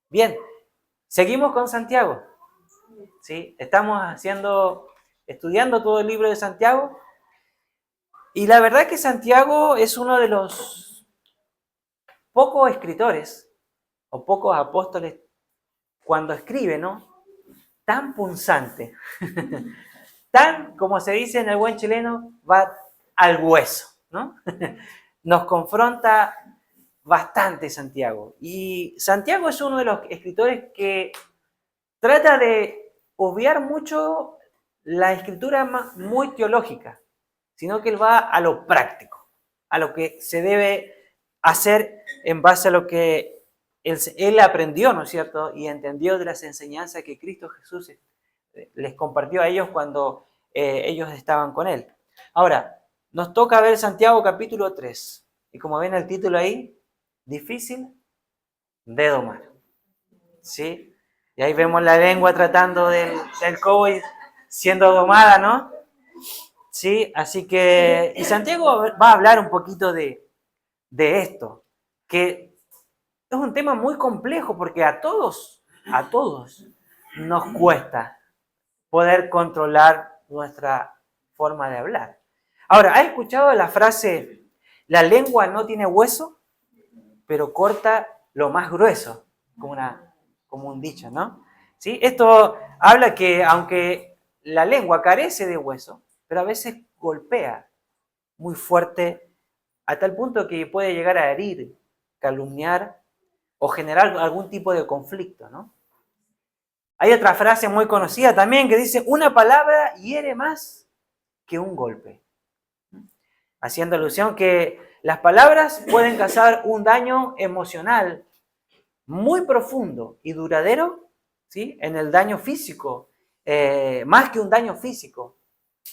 Bien, seguimos con Santiago. ¿Sí? Estamos estudiando todo el libro de Santiago. Y la verdad que Santiago es uno de los pocos escritores o pocos apóstoles cuando escribe, ¿no? Tan punzante, tan, como se dice en el buen chileno, va al hueso, ¿no? Nos confronta bastante Santiago. Y Santiago es uno de los escritores que trata de obviar mucho la escritura muy teológica, sino que él va a lo práctico, a lo que se debe hacer en base a lo que él aprendió, ¿no es cierto? Y entendió de las enseñanzas que Cristo Jesús les compartió a ellos cuando ellos estaban con él. Ahora, nos toca ver Santiago capítulo 3. Y como ven el título ahí, difícil de domar. ¿Sí? Y ahí vemos la lengua tratando del cobo siendo domada, ¿no? Sí, así que, y Santiago va a hablar un poquito de esto, que es un tema muy complejo porque a todos nos cuesta poder controlar nuestra forma de hablar. Ahora, ¿has escuchado la frase, la lengua no tiene hueso, pero corta lo más grueso? Como un dicho, ¿no? ¿Sí? Esto habla que aunque la lengua carece de hueso, pero a veces golpea muy fuerte a tal punto que puede llegar a herir, calumniar o generar algún tipo de conflicto, ¿no? Hay otra frase muy conocida también que dice, una palabra hiere más que un golpe, haciendo alusión que las palabras pueden causar un daño emocional muy profundo y duradero, ¿sí? En el daño físico, más que un daño físico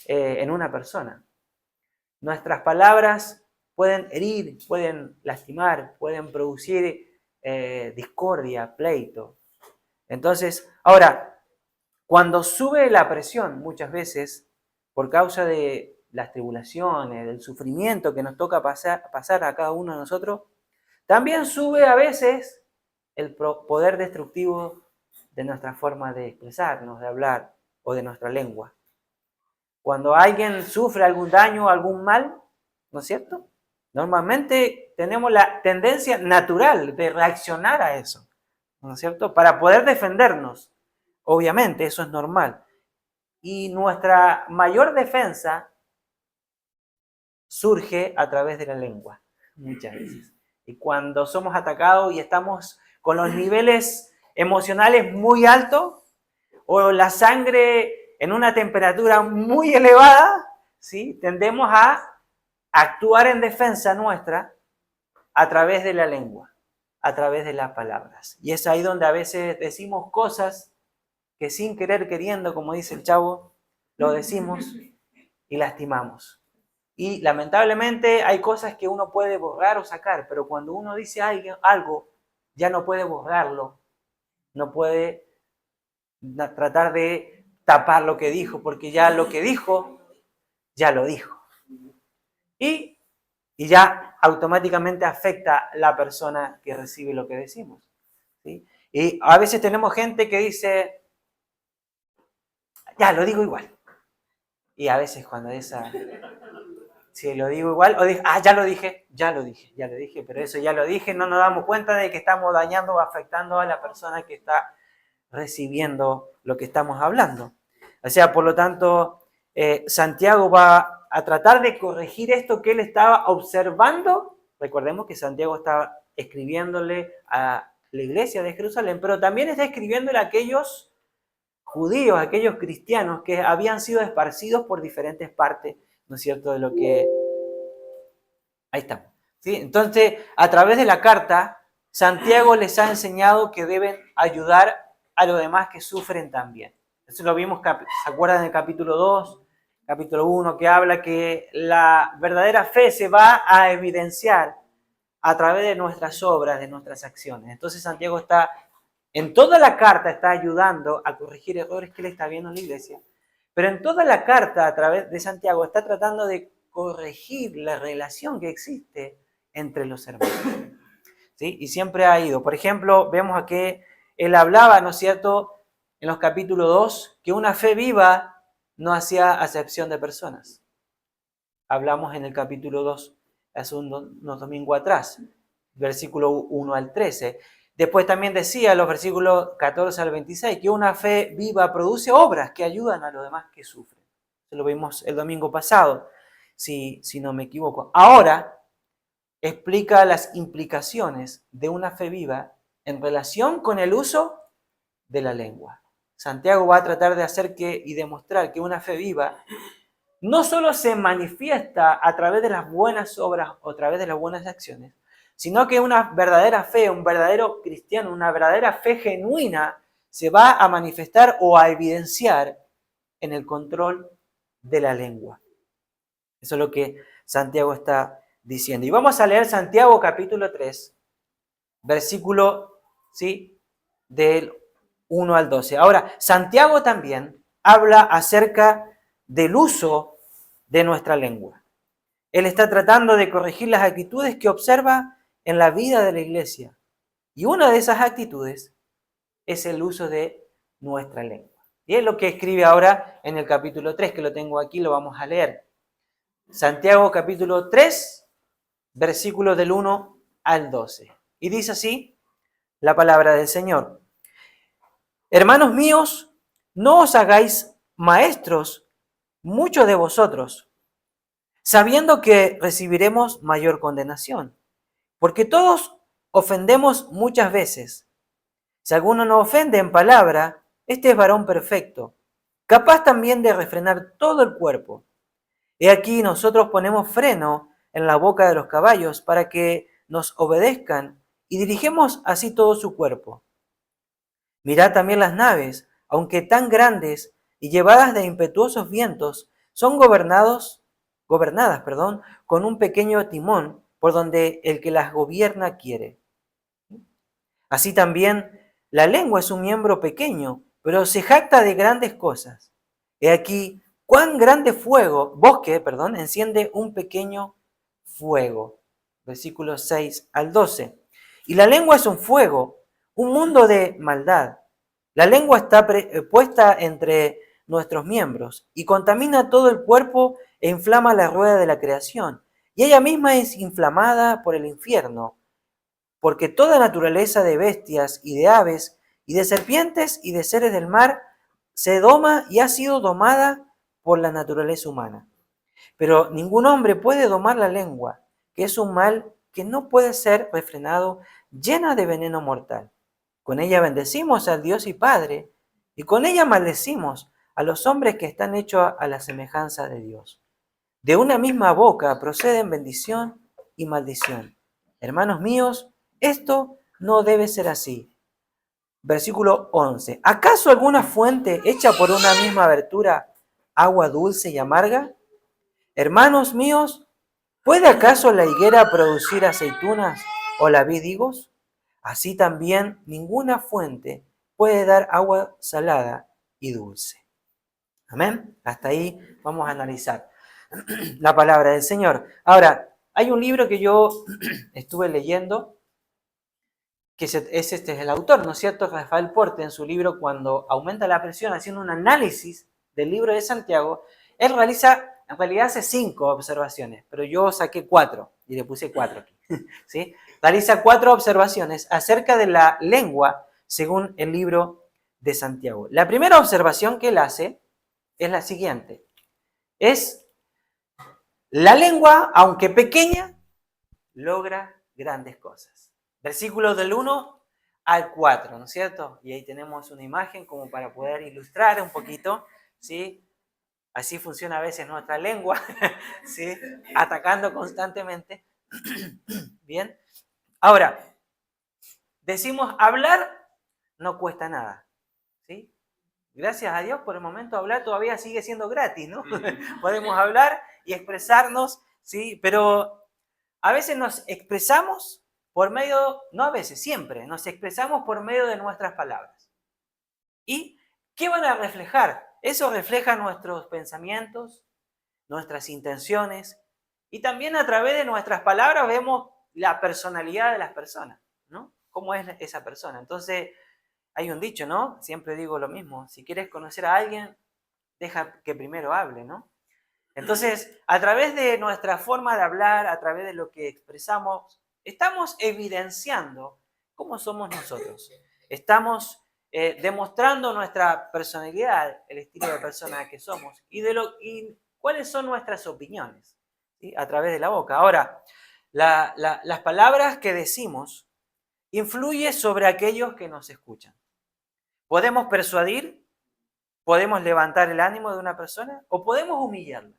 en una persona. Nuestras palabras pueden herir, pueden lastimar, pueden producir discordia, pleito. Entonces, ahora, cuando sube la presión muchas veces, por causa de las tribulaciones, del sufrimiento que nos toca pasar a cada uno de nosotros, también sube a veces el poder destructivo de nuestra forma de expresarnos, de hablar o de nuestra lengua. Cuando alguien sufre algún daño, algún mal, ¿no es cierto? Normalmente tenemos la tendencia natural de reaccionar a eso, ¿no es cierto? Para poder defendernos. Obviamente, eso es normal. Y nuestra mayor defensa surge a través de la lengua, muchas veces. Y cuando somos atacados y estamos con los niveles emocionales muy altos, o la sangre en una temperatura muy elevada, ¿sí? Tendemos a actuar en defensa nuestra a través de la lengua, a través de las palabras. Y es ahí donde a veces decimos cosas que sin querer queriendo, como dice el chavo, lo decimos y lastimamos. Y lamentablemente hay cosas que uno puede borrar o sacar, pero cuando uno dice algo ya no puede borrarlo, no puede tratar de tapar lo que dijo, porque ya lo que dijo, ya lo dijo. Y, y ya automáticamente afecta a la persona que recibe lo que decimos. ¿Sí? Y a veces tenemos gente que dice, ya lo digo igual. Y a veces cuando esa, si lo digo igual, o digo, ya lo dije, pero eso ya lo dije, no nos damos cuenta de que estamos dañando o afectando a la persona que está recibiendo lo que estamos hablando. O sea, por lo tanto, Santiago va a tratar de corregir esto que él estaba observando. Recordemos que Santiago estaba escribiéndole a la iglesia de Jerusalén, pero también está escribiéndole a aquellos judíos, a aquellos cristianos que habían sido esparcidos por diferentes partes, ¿no es cierto?, de lo que... Ahí estamos. ¿Sí? Entonces, a través de la carta, Santiago les ha enseñado que deben ayudar a los demás que sufren también. Eso lo vimos, ¿se acuerdan del capítulo 2, capítulo 1, que habla que la verdadera fe se va a evidenciar a través de nuestras obras, de nuestras acciones. Entonces Santiago está, en toda la carta está ayudando a corregir errores que él está viendo en la iglesia, pero en toda la carta a través de Santiago está tratando de corregir la relación que existe entre los hermanos. ¿Sí? Y siempre ha ido. Por ejemplo, vemos aquí él hablaba, ¿no es cierto?, en los capítulos 2, que una fe viva no hacía acepción de personas. Hablamos en el capítulo 2, hace unos domingos atrás, versículo 1 al 13. Después también decía, los versículos 14 al 26, que una fe viva produce obras que ayudan a los demás que sufren. Eso lo vimos el domingo pasado, si no me equivoco. Ahora explica las implicaciones de una fe viva en relación con el uso de la lengua. Santiago va a tratar de hacer y demostrar que una fe viva no solo se manifiesta a través de las buenas obras o a través de las buenas acciones, sino que una verdadera fe, un verdadero cristiano, una verdadera fe genuina se va a manifestar o a evidenciar en el control de la lengua. Eso es lo que Santiago está diciendo. Y vamos a leer Santiago capítulo 3, versículo, ¿sí?, del 1 al 12. Ahora, Santiago también habla acerca del uso de nuestra lengua. Él está tratando de corregir las actitudes que observa en la vida de la iglesia. Y una de esas actitudes es el uso de nuestra lengua. Y es lo que escribe ahora en el capítulo 3, que lo tengo aquí, lo vamos a leer. Santiago capítulo 3, versículos del 1 al 12. Y dice así la palabra del Señor. Hermanos míos, no os hagáis maestros muchos de vosotros, sabiendo que recibiremos mayor condenación, porque todos ofendemos muchas veces. Si alguno no ofende en palabra, este es varón perfecto, capaz también de refrenar todo el cuerpo. He aquí nosotros ponemos freno en la boca de los caballos para que nos obedezcan y dirigimos así todo su cuerpo. Mirad también las naves, aunque tan grandes y llevadas de impetuosos vientos, son gobernadas, con un pequeño timón por donde el que las gobierna quiere. Así también la lengua es un miembro pequeño, pero se jacta de grandes cosas. He aquí cuán grande bosque, enciende un pequeño fuego. Versículos 6 al 12. Y la lengua es un fuego, un mundo de maldad. La lengua está puesta entre nuestros miembros y contamina todo el cuerpo e inflama la rueda de la creación. Y ella misma es inflamada por el infierno, porque toda naturaleza de bestias y de aves y de serpientes y de seres del mar se doma y ha sido domada por la naturaleza humana. Pero ningún hombre puede domar la lengua, que es un mal que no puede ser refrenado, llena de veneno mortal. Con ella bendecimos al Dios y Padre, y con ella maldecimos a los hombres que están hechos a la semejanza de Dios. De una misma boca proceden bendición y maldición. Hermanos míos, esto no debe ser así. Versículo 11. ¿Acaso alguna fuente hecha por una misma abertura, agua dulce y amarga? Hermanos míos, ¿puede acaso la higuera producir aceitunas o la vid higos? Así también ninguna fuente puede dar agua salada y dulce. Amén. Hasta ahí vamos a analizar la palabra del Señor. Ahora, hay un libro que yo estuve leyendo, que es el autor, ¿no es cierto?, Rafael Porte, en su libro Cuando aumenta la presión, haciendo un análisis del libro de Santiago. Él en realidad hace 5 observaciones, pero yo saqué 4 y le puse 4 aquí, ¿sí? Realiza 4 observaciones acerca de la lengua según el libro de Santiago. La primera observación que él hace es la siguiente. Es: la lengua, aunque pequeña, logra grandes cosas. Versículos del 1 al 4, ¿no es cierto? Y ahí tenemos una imagen como para poder ilustrar un poquito, ¿sí? Así funciona a veces nuestra lengua, ¿sí? Atacando constantemente. Bien. Ahora, decimos hablar no cuesta nada, ¿sí? Gracias a Dios, por el momento hablar todavía sigue siendo gratis, ¿no? Podemos hablar y expresarnos, ¿sí? Pero a veces nos expresamos por medio, no a veces, siempre, nos expresamos por medio de nuestras palabras. ¿Y qué van a reflejar? Eso refleja nuestros pensamientos, nuestras intenciones, y también a través de nuestras palabras vemos la personalidad de las personas, ¿no? ¿Cómo es esa persona? Entonces, Hay un dicho, ¿no? Siempre digo lo mismo. Si quieres conocer a alguien, deja que primero hable, ¿no? Entonces, a través de nuestra forma de hablar, a través de lo que expresamos, estamos evidenciando cómo somos nosotros. Estamos demostrando nuestra personalidad, el estilo de persona que somos y cuáles son nuestras opiniones, ¿sí? A través de la boca. Ahora, las palabras que decimos influyen sobre aquellos que nos escuchan. Podemos persuadir, podemos levantar el ánimo de una persona o podemos humillarla.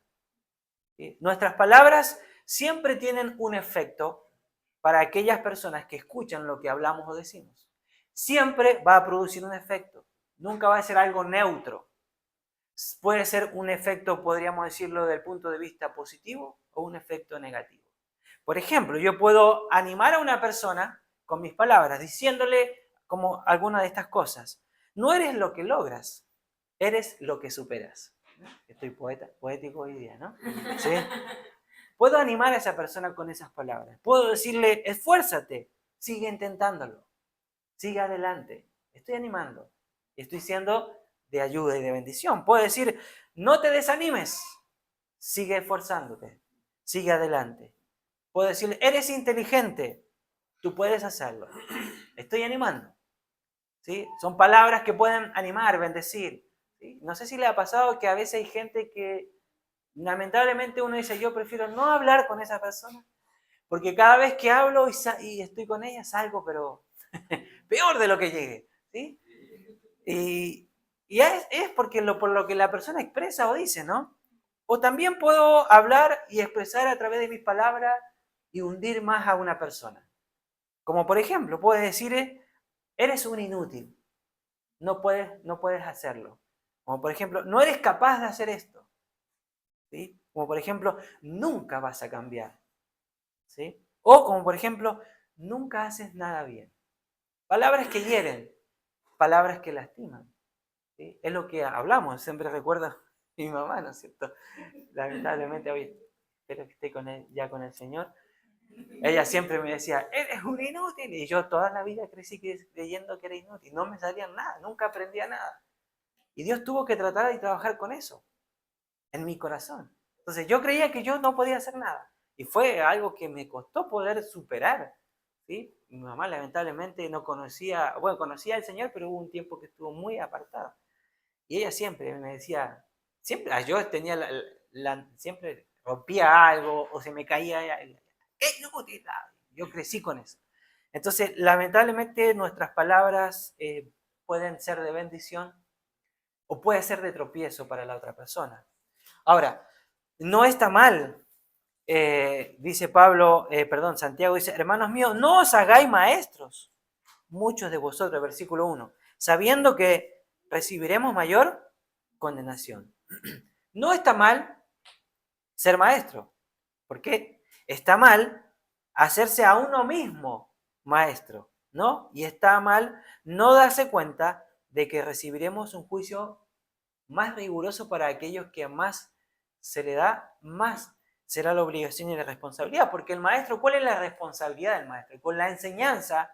¿Sí? Nuestras palabras siempre tienen un efecto para aquellas personas que escuchan lo que hablamos o decimos. Siempre va a producir un efecto. Nunca va a ser algo neutro. Puede ser un efecto, podríamos decirlo, desde el punto de vista positivo o un efecto negativo. Por ejemplo, yo puedo animar a una persona con mis palabras, diciéndole como alguna de estas cosas. No eres lo que logras, eres lo que superas. Estoy poético hoy día, ¿no? ¿Sí? Puedo animar a esa persona con esas palabras. Puedo decirle, esfuérzate, sigue intentándolo, sigue adelante. Estoy animando. Estoy siendo de ayuda y de bendición. Puedo decir, no te desanimes, sigue esforzándote, sigue adelante. Puedo decirle, eres inteligente, tú puedes hacerlo. Estoy animando. ¿Sí? Son palabras que pueden animar, bendecir. ¿Sí? No sé si le ha pasado que a veces hay gente que lamentablemente uno dice, yo prefiero no hablar con esa persona, porque cada vez que hablo y estoy con ella salgo, pero peor de lo que llegue. ¿Sí? Y es porque por lo que la persona expresa o dice, ¿no? O también puedo hablar y expresar a través de mis palabras y hundir más a una persona. Como por ejemplo, puedes decir, eres un inútil, no puedes hacerlo. Como por ejemplo, no eres capaz de hacer esto. ¿Sí? Como por ejemplo, nunca vas a cambiar. ¿Sí? O como por ejemplo, nunca haces nada bien. Palabras que hieren, palabras que lastiman. ¿Sí? Es lo que hablamos, siempre recuerdo mi mamá, ¿no es cierto? Lamentablemente hoy espero que esté ya con el Señor. Ella siempre me decía, eres un inútil. Y yo toda la vida crecí creyendo que era inútil. No me salía nada, nunca aprendía nada. Y Dios tuvo que tratar y trabajar con eso, en mi corazón. Entonces yo creía que yo no podía hacer nada. Y fue algo que me costó poder superar. ¿Sí? Mi mamá lamentablemente no conocía, bueno, conocía al Señor, pero hubo un tiempo que estuvo muy apartada. Y ella siempre me decía, siempre, yo tenía siempre rompía algo o se me caía, ¡qué inútil! Yo crecí con eso. Entonces, lamentablemente nuestras palabras pueden ser de bendición o puede ser de tropiezo para la otra persona. Ahora, no está mal, dice Santiago dice, hermanos míos, no os hagáis maestros, muchos de vosotros, versículo 1, sabiendo que recibiremos mayor condenación. No está mal ser maestro. ¿Por qué? Está mal hacerse a uno mismo maestro, ¿no? Y está mal no darse cuenta de que recibiremos un juicio más riguroso para aquellos que más se le da, más será la obligación y la responsabilidad. Porque el maestro, ¿cuál es la responsabilidad del maestro? Con la enseñanza,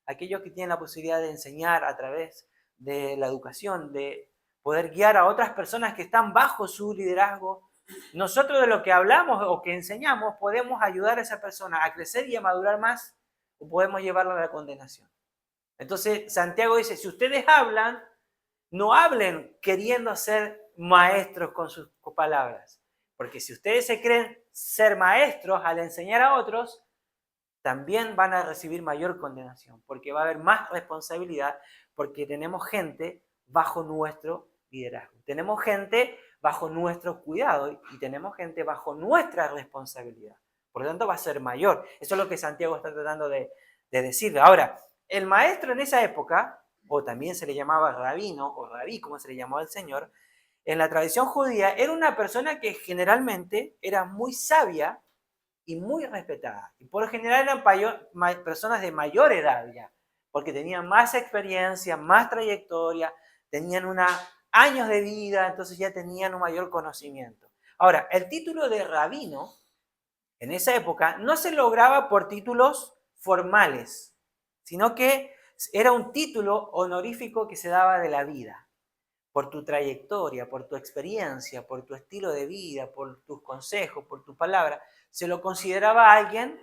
aquellos que tienen la posibilidad de enseñar a través de la educación, de poder guiar a otras personas que están bajo su liderazgo, nosotros de lo que hablamos o que enseñamos podemos ayudar a esa persona a crecer y a madurar más o podemos llevarlo a la condenación. Entonces Santiago dice, si ustedes hablan, no hablen queriendo ser maestros con sus palabras, porque si ustedes se creen ser maestros al enseñar a otros, también van a recibir mayor condenación, porque va a haber más responsabilidad, porque tenemos gente bajo nuestro liderazgo, tenemos gente bajo nuestro cuidado y tenemos gente bajo nuestra responsabilidad. Por lo tanto, va a ser mayor. Eso es lo que Santiago está tratando de decirle. Ahora, el maestro en esa época, o también se le llamaba rabino, o rabí, como se le llamaba al Señor, en la tradición judía, era una persona que generalmente era muy sabia y muy respetada. Y por lo general eran personas de mayor edad ya, porque tenían más experiencia, más trayectoria, tenían años de vida, entonces ya tenían un mayor conocimiento. Ahora, el título de rabino en esa época no se lograba por títulos formales, sino que Era un título honorífico que se daba de la vida, por tu trayectoria, por tu experiencia, por tu estilo de vida, por tus consejos, por tu palabra. Se lo consideraba a alguien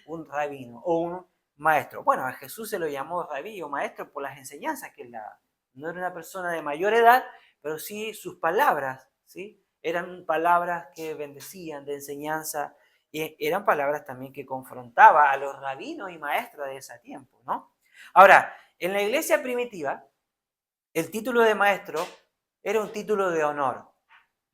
un rabino o un maestro. Bueno, a Jesús se lo llamó rabí o maestro por las enseñanzas que él daba. No era una persona de mayor edad, pero sí sus palabras, ¿sí? Eran palabras que bendecían, de enseñanza, y eran palabras también que confrontaba a los rabinos y maestros de ese tiempo, ¿no? Ahora, en la iglesia primitiva, el título de maestro era un título de honor,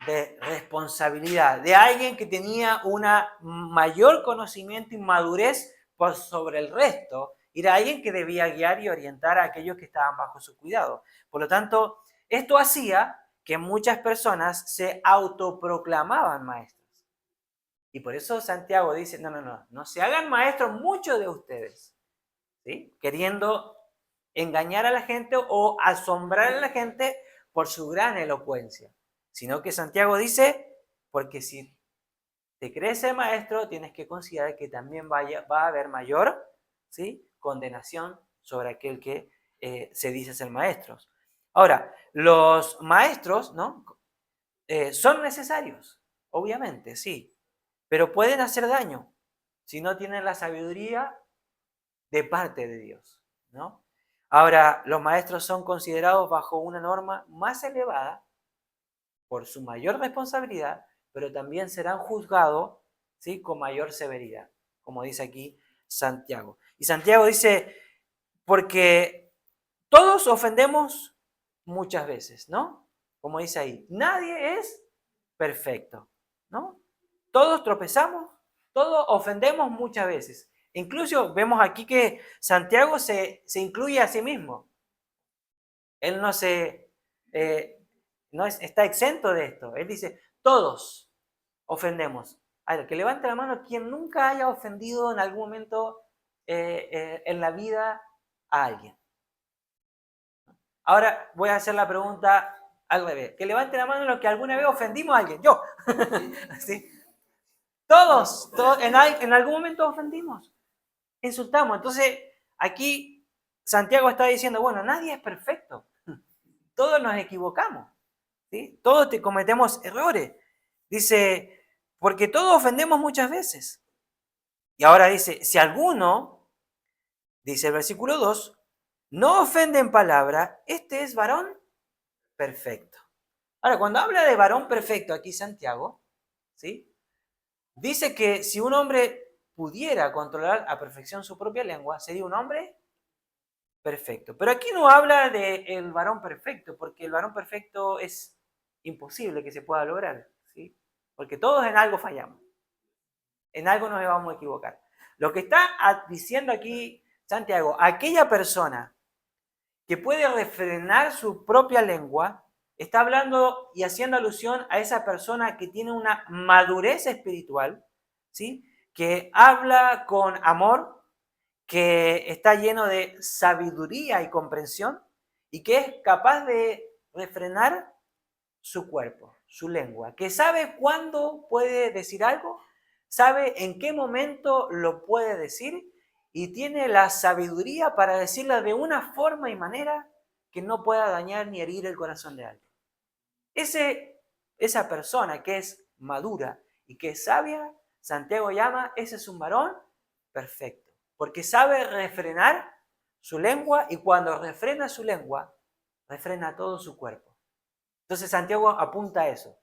de responsabilidad, de alguien que tenía una mayor conocimiento y madurez por sobre el resto. Era alguien que debía guiar y orientar a aquellos que estaban bajo su cuidado. Por lo tanto, esto hacía que muchas personas se autoproclamaban maestros. Y por eso Santiago dice, no se hagan maestros muchos de ustedes, ¿sí? Queriendo engañar a la gente o asombrar a la gente por su gran elocuencia. Sino que Santiago dice, porque si te crees ser maestro, tienes que considerar que también va a haber mayor, ¿sí?, condenación sobre aquel que se dice ser maestros. Ahora, los maestros, ¿no?, son necesarios, obviamente, sí, pero pueden hacer daño si no tienen la sabiduría de parte de Dios, ¿no? Ahora, los maestros son considerados bajo una norma más elevada por su mayor responsabilidad, pero también serán juzgados, ¿sí?, con mayor severidad, como dice aquí Santiago. Y Santiago dice, porque todos ofendemos muchas veces, ¿no? Como dice ahí, nadie es perfecto, ¿no? Todos tropezamos, todos ofendemos muchas veces. Incluso vemos aquí que Santiago se incluye a sí mismo. Él no está exento de esto. Él dice, todos ofendemos. A ver, que levante la mano quien nunca haya ofendido en algún momento en la vida a alguien. Ahora voy a hacer la pregunta al revés. Que levante la mano los que alguna vez ofendimos a alguien. Yo. ¿Sí? Todos en algún momento ofendimos, insultamos. Entonces, aquí Santiago está diciendo, bueno, nadie es perfecto. Todos nos equivocamos, ¿sí? Todos cometemos errores. Dice, porque todos ofendemos muchas veces. Y ahora dice, si alguno, dice el versículo 2, no ofende en palabra, este es varón perfecto. Ahora, cuando habla de varón perfecto aquí Santiago, ¿sí?, dice que si un hombre pudiera controlar a perfección su propia lengua, sería un hombre perfecto. Pero aquí no habla del varón perfecto, porque el varón perfecto es imposible que se pueda lograr, ¿sí? Porque todos en algo fallamos, en algo nos vamos a equivocar. Lo que está diciendo aquí Santiago, aquella persona que puede refrenar su propia lengua, está hablando y haciendo alusión a esa persona que tiene una madurez espiritual, ¿sí?, que habla con amor, que está lleno de sabiduría y comprensión y que es capaz de refrenar su cuerpo, su lengua, que sabe cuándo puede decir algo, sabe en qué momento lo puede decir y tiene la sabiduría para decirla de una forma y manera que no pueda dañar ni herir el corazón de alguien. Esa persona que es madura y que es sabia, Santiago llama, ese es un varón perfecto, porque sabe refrenar su lengua y cuando refrena su lengua, refrena todo su cuerpo. Entonces Santiago apunta a eso,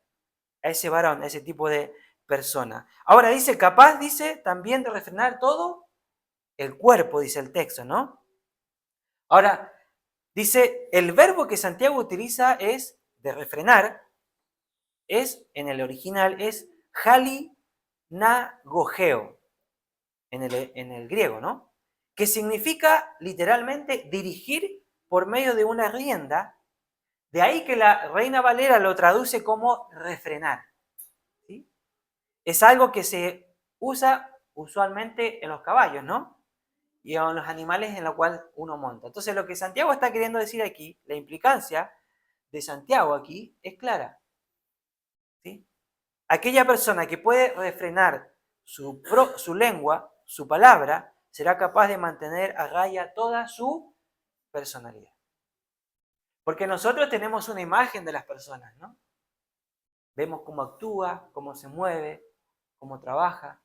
a ese varón, a ese tipo de persona. Ahora dice, capaz, dice, también de refrenar todo el cuerpo, dice el texto, ¿no? Ahora, dice, el verbo que Santiago utiliza es de refrenar, en el original, es halinagogeo, en el griego, ¿no? Que significa literalmente dirigir por medio de una rienda. De ahí que la Reina Valera lo traduce como refrenar, ¿sí? Es algo que se usa usualmente en los caballos, ¿no? Y en los animales en los cuales uno monta. Entonces lo que Santiago está queriendo decir aquí, la implicancia de Santiago aquí es clara, ¿sí? Aquella persona que puede refrenar su lengua, su palabra, será capaz de mantener a raya toda su personalidad. Porque nosotros tenemos una imagen de las personas, ¿no? Vemos cómo actúa, cómo se mueve, cómo trabaja.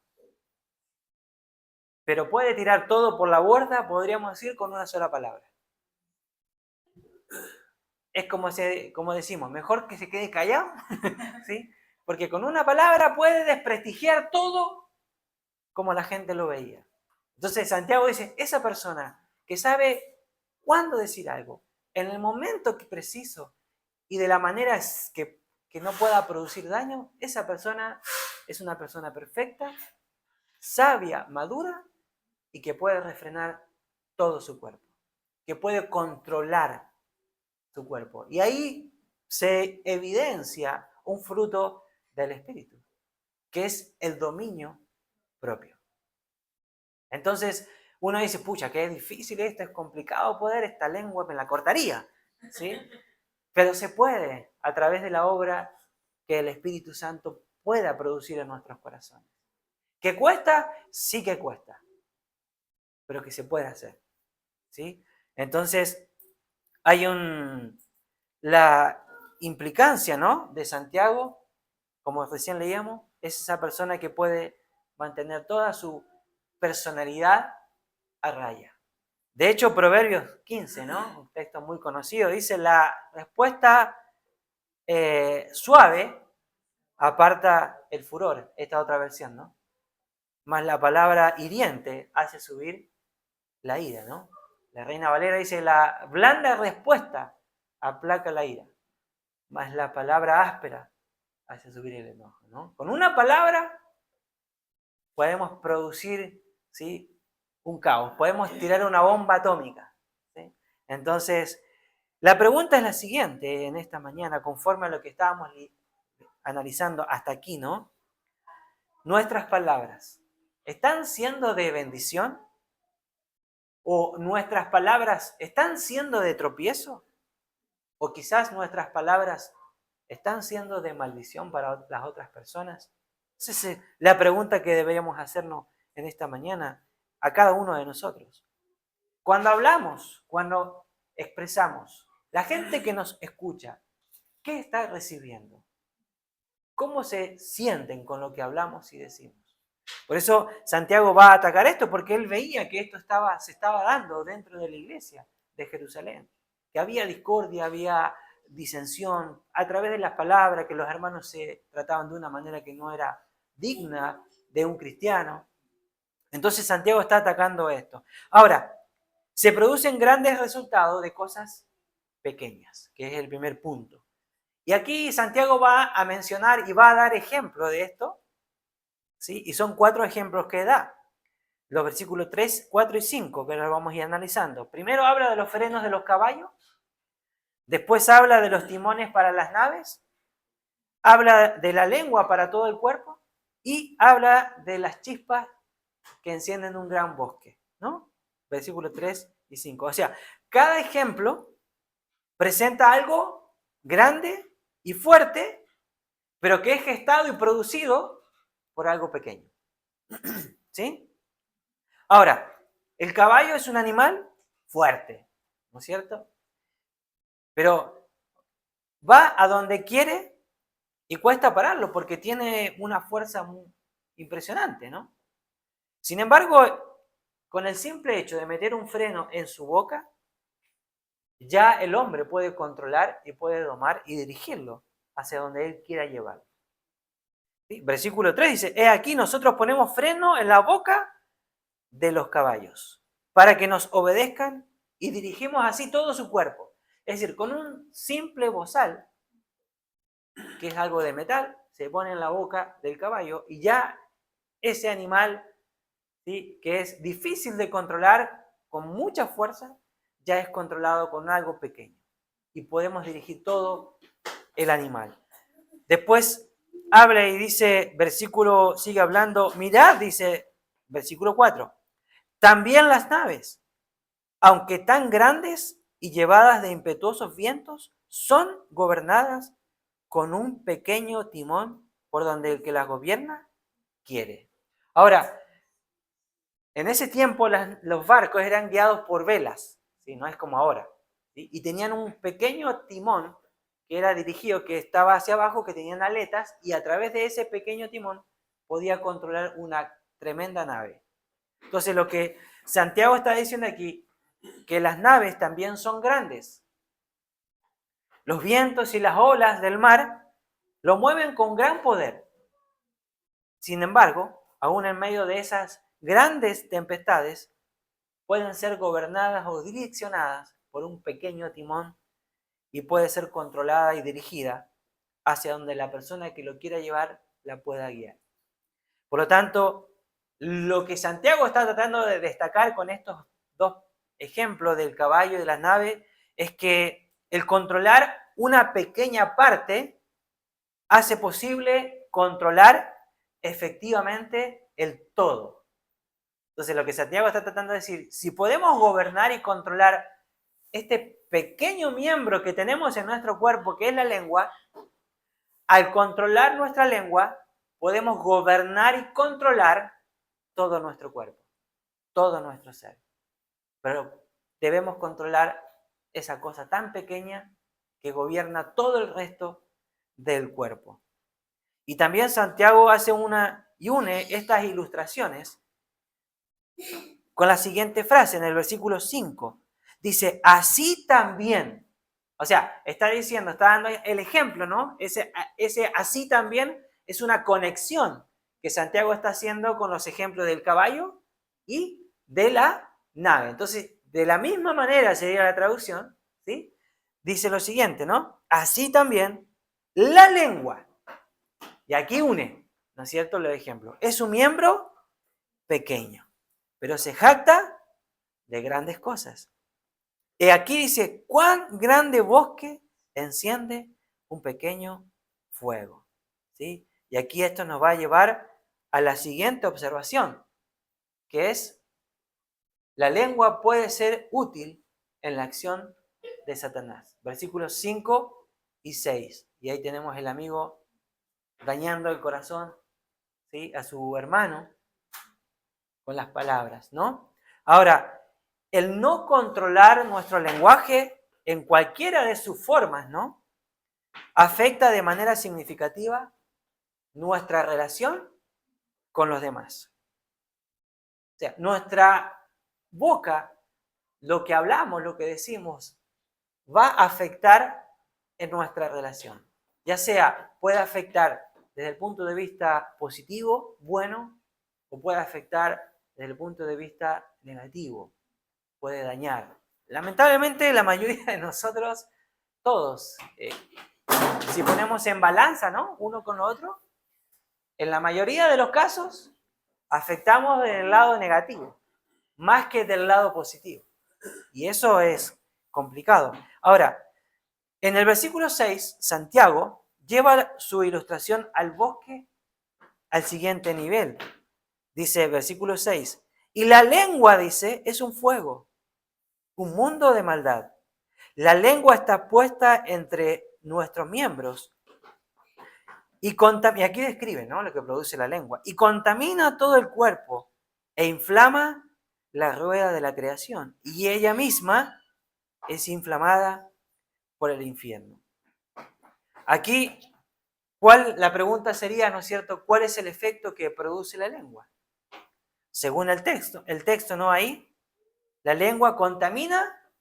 Pero puede tirar todo por la borda, podríamos decir, con una sola palabra. Es como decimos, mejor que se quede callado, ¿sí? Porque con una palabra puede desprestigiar todo como la gente lo veía. Entonces Santiago dice, esa persona que sabe cuándo decir algo, en el momento preciso y de la manera que no pueda producir daño, esa persona es una persona perfecta, sabia, madura y que puede refrenar todo su cuerpo, que puede controlar su cuerpo. Y ahí se evidencia un fruto del Espíritu, que es el dominio propio. Entonces, uno dice, pucha, que es difícil esto, es complicado poder, esta lengua me la cortaría, ¿sí? Pero se puede a través de la obra que el Espíritu Santo pueda producir en nuestros corazones. ¿Que cuesta? Sí que cuesta, pero que se puede hacer, ¿sí? Entonces, hay la implicancia, ¿no?, de Santiago, como recién leíamos, es esa persona que puede mantener toda su personalidad a raya. De hecho, Proverbios 15, ¿no?, un texto muy conocido, dice, la respuesta suave aparta el furor, esta otra versión, ¿no? Más la palabra hiriente hace subir la ira, ¿no? La Reina Valera dice, la blanda respuesta aplaca la ira, más la palabra áspera hace subir el enojo, ¿no? Con una palabra podemos producir, ¿sí?, un caos, podemos tirar una bomba atómica, ¿sí? Entonces, la pregunta es la siguiente en esta mañana, conforme a lo que estábamos analizando hasta aquí, ¿no? ¿Nuestras palabras están siendo de bendición? ¿O nuestras palabras están siendo de tropiezo? ¿O quizás nuestras palabras están siendo de maldición para las otras personas? Esa es la pregunta que deberíamos hacernos en esta mañana a cada uno de nosotros. Cuando hablamos, cuando expresamos, la gente que nos escucha, ¿qué está recibiendo? ¿Cómo se sienten con lo que hablamos y decimos? Por eso Santiago va a atacar esto, porque él veía que esto se estaba dando dentro de la iglesia de Jerusalén, que había discordia, había disensión, a través de las palabras, que los hermanos se trataban de una manera que no era digna de un cristiano. Entonces Santiago está atacando esto. Ahora, se producen grandes resultados de cosas pequeñas, que es el primer punto. Y aquí Santiago va a mencionar y va a dar ejemplo de esto, ¿sí? Y son 4 ejemplos que da. Los versículos 3, 4 y 5, que los vamos a ir analizando. Primero habla de los frenos de los caballos, después habla de los timones para las naves, habla de la lengua para todo el cuerpo y habla de las chispas que encienden un gran bosque, ¿no? Versículos 3 y 5. O sea, cada ejemplo presenta algo grande y fuerte, pero que es gestado y producido por algo pequeño. ¿Sí? Ahora, el caballo es un animal fuerte, ¿no es cierto? Pero va a donde quiere y cuesta pararlo porque tiene una fuerza muy impresionante, ¿no? Sin embargo, con el simple hecho de meter un freno en su boca, ya el hombre puede controlar y puede domar y dirigirlo hacia donde él quiera llevar. ¿Sí? Versículo 3 dice, he aquí nosotros ponemos freno en la boca de los caballos para que nos obedezcan y dirigimos así todo su cuerpo. Es decir, con un simple bozal, que es algo de metal, se pone en la boca del caballo y ya ese animal, ¿sí?, que es difícil de controlar con mucha fuerza, ya es controlado con algo pequeño y podemos dirigir todo el animal. Después habla y dice, versículo sigue hablando, mirad, dice versículo 4, también las naves, aunque tan grandes y llevadas de impetuosos vientos, son gobernadas con un pequeño timón por donde el que las gobierna quiere. Ahora, en ese tiempo los barcos eran guiados por velas, ¿sí? No es como ahora. ¿Sí? Y tenían un pequeño timón que era dirigido, que estaba hacia abajo, que tenían aletas, y a través de ese pequeño timón podía controlar una tremenda nave. Entonces lo que Santiago está diciendo aquí, que las naves también son grandes. Los vientos y las olas del mar lo mueven con gran poder. Sin embargo, aún en medio de esas grandes tempestades, pueden ser gobernadas o direccionadas por un pequeño timón y puede ser controlada y dirigida hacia donde la persona que lo quiera llevar la pueda guiar. Por lo tanto, lo que Santiago está tratando de destacar con estos dos ejemplos del caballo y de las naves es que el controlar una pequeña parte hace posible controlar efectivamente el todo. Entonces, lo que Santiago está tratando de decir, si podemos gobernar y controlar este pequeño miembro que tenemos en nuestro cuerpo, que es la lengua, al controlar nuestra lengua, podemos gobernar y controlar todo nuestro cuerpo, todo nuestro ser. Pero debemos controlar esa cosa tan pequeña que gobierna todo el resto del cuerpo. Y también Santiago hace une estas ilustraciones con la siguiente frase en el versículo 5. Dice, así también. O sea, está diciendo, está dando el ejemplo, ¿no? Ese así también es una conexión que Santiago está haciendo con los ejemplos del caballo y de la nave. Entonces, de la misma manera sería la traducción, ¿sí? Dice lo siguiente, ¿no? Así también la lengua. Y aquí une, ¿no es cierto? Los ejemplos. Es un miembro pequeño, pero se jacta de grandes cosas. Y aquí dice, cuán grande bosque enciende un pequeño fuego. ¿Sí? Y aquí esto nos va a llevar a la siguiente observación, que es, la lengua puede ser útil en la acción de Satanás. Versículos 5 y 6. Y ahí tenemos el amigo dañando el corazón, ¿sí?, a su hermano con las palabras, ¿no? Ahora, el no controlar nuestro lenguaje en cualquiera de sus formas, ¿no?, afecta de manera significativa nuestra relación con los demás. O sea, nuestra boca, lo que hablamos, lo que decimos, va a afectar en nuestra relación. Ya sea, puede afectar desde el punto de vista positivo, bueno, o puede afectar desde el punto de vista negativo, puede dañar. Lamentablemente, la mayoría de nosotros, todos, si ponemos en balanza, ¿no?, uno con lo otro, en la mayoría de los casos, afectamos del lado negativo, más que del lado positivo. Y eso es complicado. Ahora, en el versículo 6, Santiago lleva su ilustración al bosque al siguiente nivel. Dice, versículo 6, y la lengua, dice, es un fuego, un mundo de maldad. La lengua está puesta entre nuestros miembros y aquí describe, ¿no?, lo que produce la lengua. Y contamina todo el cuerpo e inflama la rueda de la creación. Y ella misma es inflamada por el infierno. Aquí, la pregunta sería, ¿no es cierto?, ¿cuál es el efecto que produce la lengua? Según el texto, ¿no?, ahí, la lengua contamina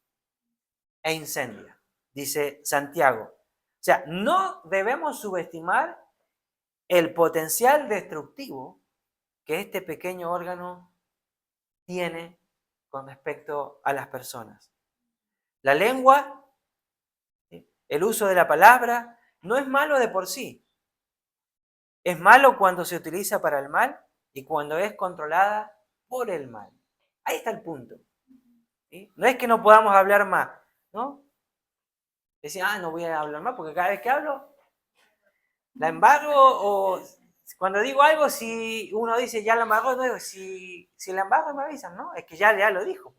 e incendia, dice Santiago. O sea, no debemos subestimar el potencial destructivo que este pequeño órgano tiene con respecto a las personas. La lengua, el uso de la palabra, no es malo de por sí. Es malo cuando se utiliza para el mal y cuando es controlada por el mal. Ahí está el punto. ¿Sí? No es que no podamos hablar más, ¿no? Decir, no voy a hablar más porque cada vez que hablo la embargo, o cuando digo algo, si uno dice ya la embargo, no digo, si la embargo me avisan, ¿no? Es que ya lo dijo.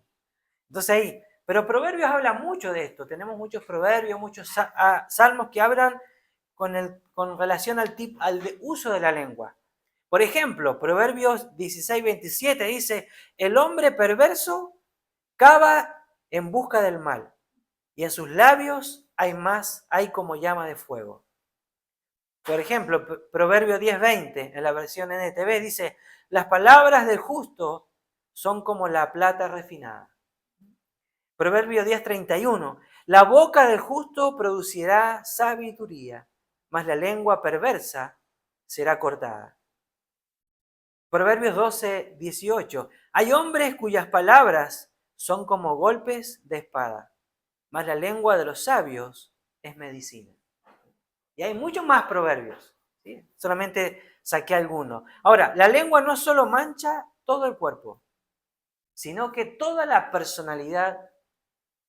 Entonces ahí, pero Proverbios habla mucho de esto. Tenemos muchos proverbios, muchos salmos que hablan con relación al uso de la lengua. Por ejemplo, Proverbios 16:27 dice, el hombre perverso cava en busca del mal, y en sus labios hay como llama de fuego. Por ejemplo, Proverbio 10:20, en la versión NTV, dice: las palabras del justo son como la plata refinada. Proverbio 10:31, la boca del justo producirá sabiduría, mas la lengua perversa será cortada. Proverbios 12:18, hay hombres cuyas palabras son como golpes de espada, mas la lengua de los sabios es medicina. Y hay muchos más proverbios, ¿sí? Solamente saqué algunos. Ahora, la lengua no solo mancha todo el cuerpo, sino que toda la personalidad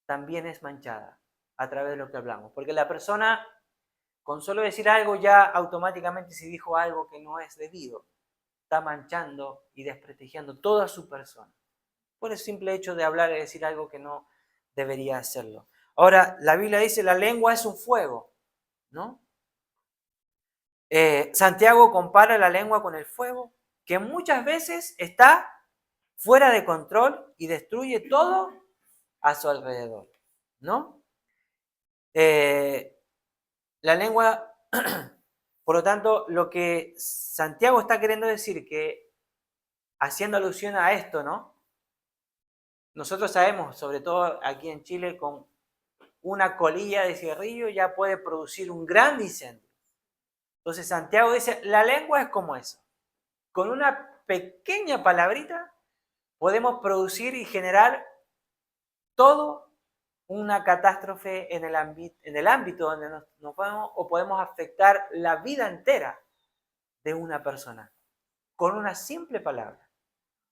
también es manchada a través de lo que hablamos. Porque la persona, con solo decir algo, ya automáticamente, si dijo algo que no es debido, está manchando y desprestigiando toda su persona, por el simple hecho de hablar y decir algo que no debería hacerlo. Ahora, la Biblia dice, la lengua es un fuego, ¿no? Santiago compara la lengua con el fuego, que muchas veces está fuera de control y destruye todo a su alrededor, ¿no? La lengua, por lo tanto, lo que Santiago está queriendo decir, que haciendo alusión a esto, ¿no? Nosotros sabemos, sobre todo aquí en Chile, con una colilla de cigarrillo ya puede producir un gran incendio. Entonces Santiago dice, la lengua es como eso. Con una pequeña palabrita podemos producir y generar todo una catástrofe en el ámbito donde nos podemos, o podemos afectar la vida entera de una persona con una simple palabra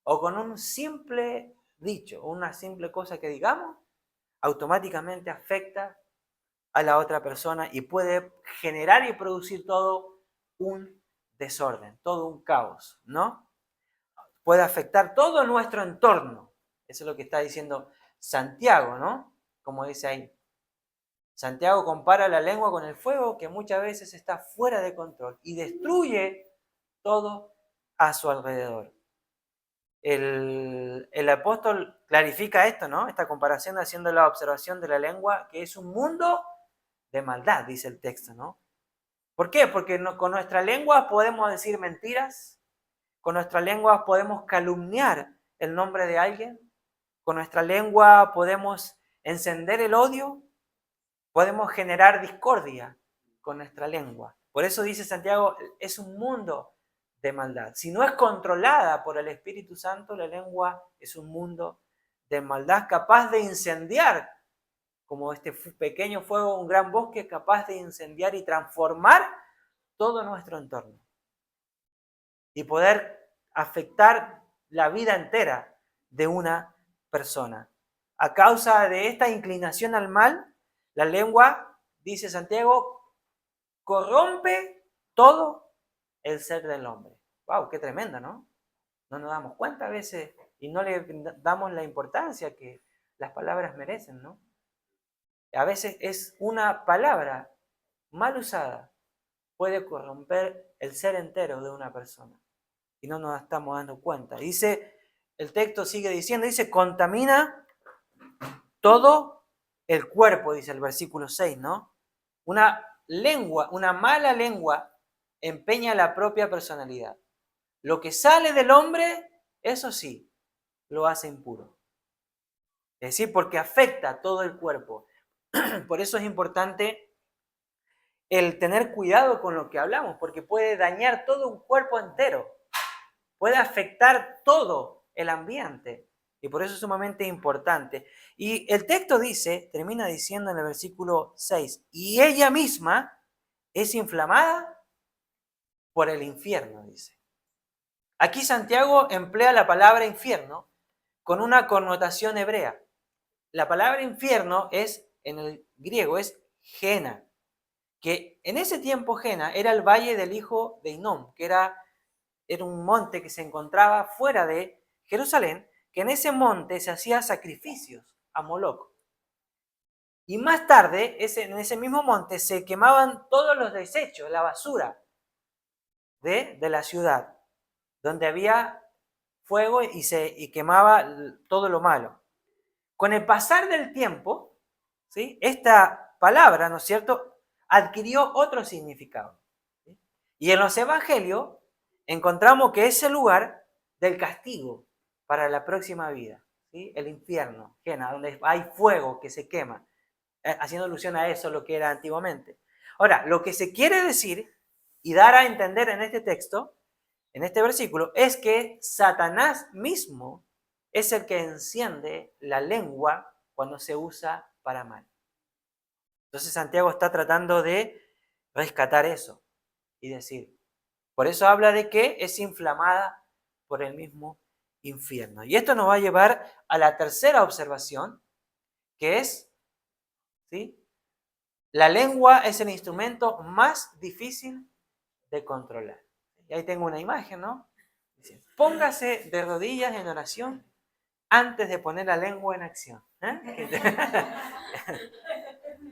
o con un simple dicho o una simple cosa que digamos, automáticamente afecta a la otra persona y puede generar y producir todo un desorden, todo un caos, ¿no? Puede afectar todo nuestro entorno. Eso es lo que está diciendo Santiago, ¿no? Como dice ahí. Santiago compara la lengua con el fuego que muchas veces está fuera de control y destruye todo a su alrededor. El apóstol clarifica esto, ¿no? Esta comparación haciendo la observación de la lengua, que es un mundo de maldad, dice el texto, ¿no? ¿Por qué? Porque con nuestra lengua podemos decir mentiras, con nuestra lengua podemos calumniar el nombre de alguien, con nuestra lengua podemos encender el odio, podemos generar discordia con nuestra lengua. Por eso dice Santiago, es un mundo de maldad. Si no es controlada por el Espíritu Santo, la lengua es un mundo de maldad capaz de incendiar, como este pequeño fuego, un gran bosque capaz de incendiar y transformar todo nuestro entorno. Y poder afectar la vida entera de una persona. A causa de esta inclinación al mal, la lengua, dice Santiago, corrompe todo el ser del hombre. ¡Wow! ¡Qué tremenda!, ¿no? No nos damos cuenta a veces y no le damos la importancia que las palabras merecen, ¿no? A veces es una palabra mal usada, puede corromper el ser entero de una persona y no nos estamos dando cuenta. Dice, el texto sigue diciendo, dice, contamina todo el cuerpo, dice el versículo 6, ¿no? Una lengua, una mala lengua empeña la propia personalidad. Lo que sale del hombre, eso sí, lo hace impuro. Es decir, porque afecta a todo el cuerpo. Por eso es importante el tener cuidado con lo que hablamos, porque puede dañar todo un cuerpo entero, puede afectar todo el ambiente, y por eso es sumamente importante. Y el texto dice, termina diciendo en el versículo 6, y ella misma es inflamada por el infierno, dice. Aquí Santiago emplea la palabra infierno con una connotación hebrea. La palabra infierno es, en el griego, es Gena, que en ese tiempo Gena era el valle del hijo de Hinnom, que era un monte que se encontraba fuera de Jerusalén, que en ese monte se hacían sacrificios a Moloc. Y más tarde, en ese mismo monte, se quemaban todos los desechos, la basura de la ciudad, donde había fuego y quemaba todo lo malo. con el pasar del tiempo, ¿sí?, esta palabra, ¿no es cierto?, adquirió otro significado. ¿Sí? Y en los evangelios encontramos que es el lugar del castigo para la próxima vida, ¿sí?, el infierno, donde hay fuego que se quema, haciendo alusión a eso lo que era antiguamente. Ahora, lo que se quiere decir y dar a entender en este texto, en este versículo, es que Satanás mismo es el que enciende la lengua cuando se usa para mal. Entonces Santiago está tratando de rescatar eso y decir, por eso habla de que es inflamada por el mismo infierno. Y esto nos va a llevar a la tercera observación, que es, ¿sí?, la lengua es el instrumento más difícil de controlar. Y ahí tengo una imagen, ¿no? Dice, póngase de rodillas en oración antes de poner la lengua en acción.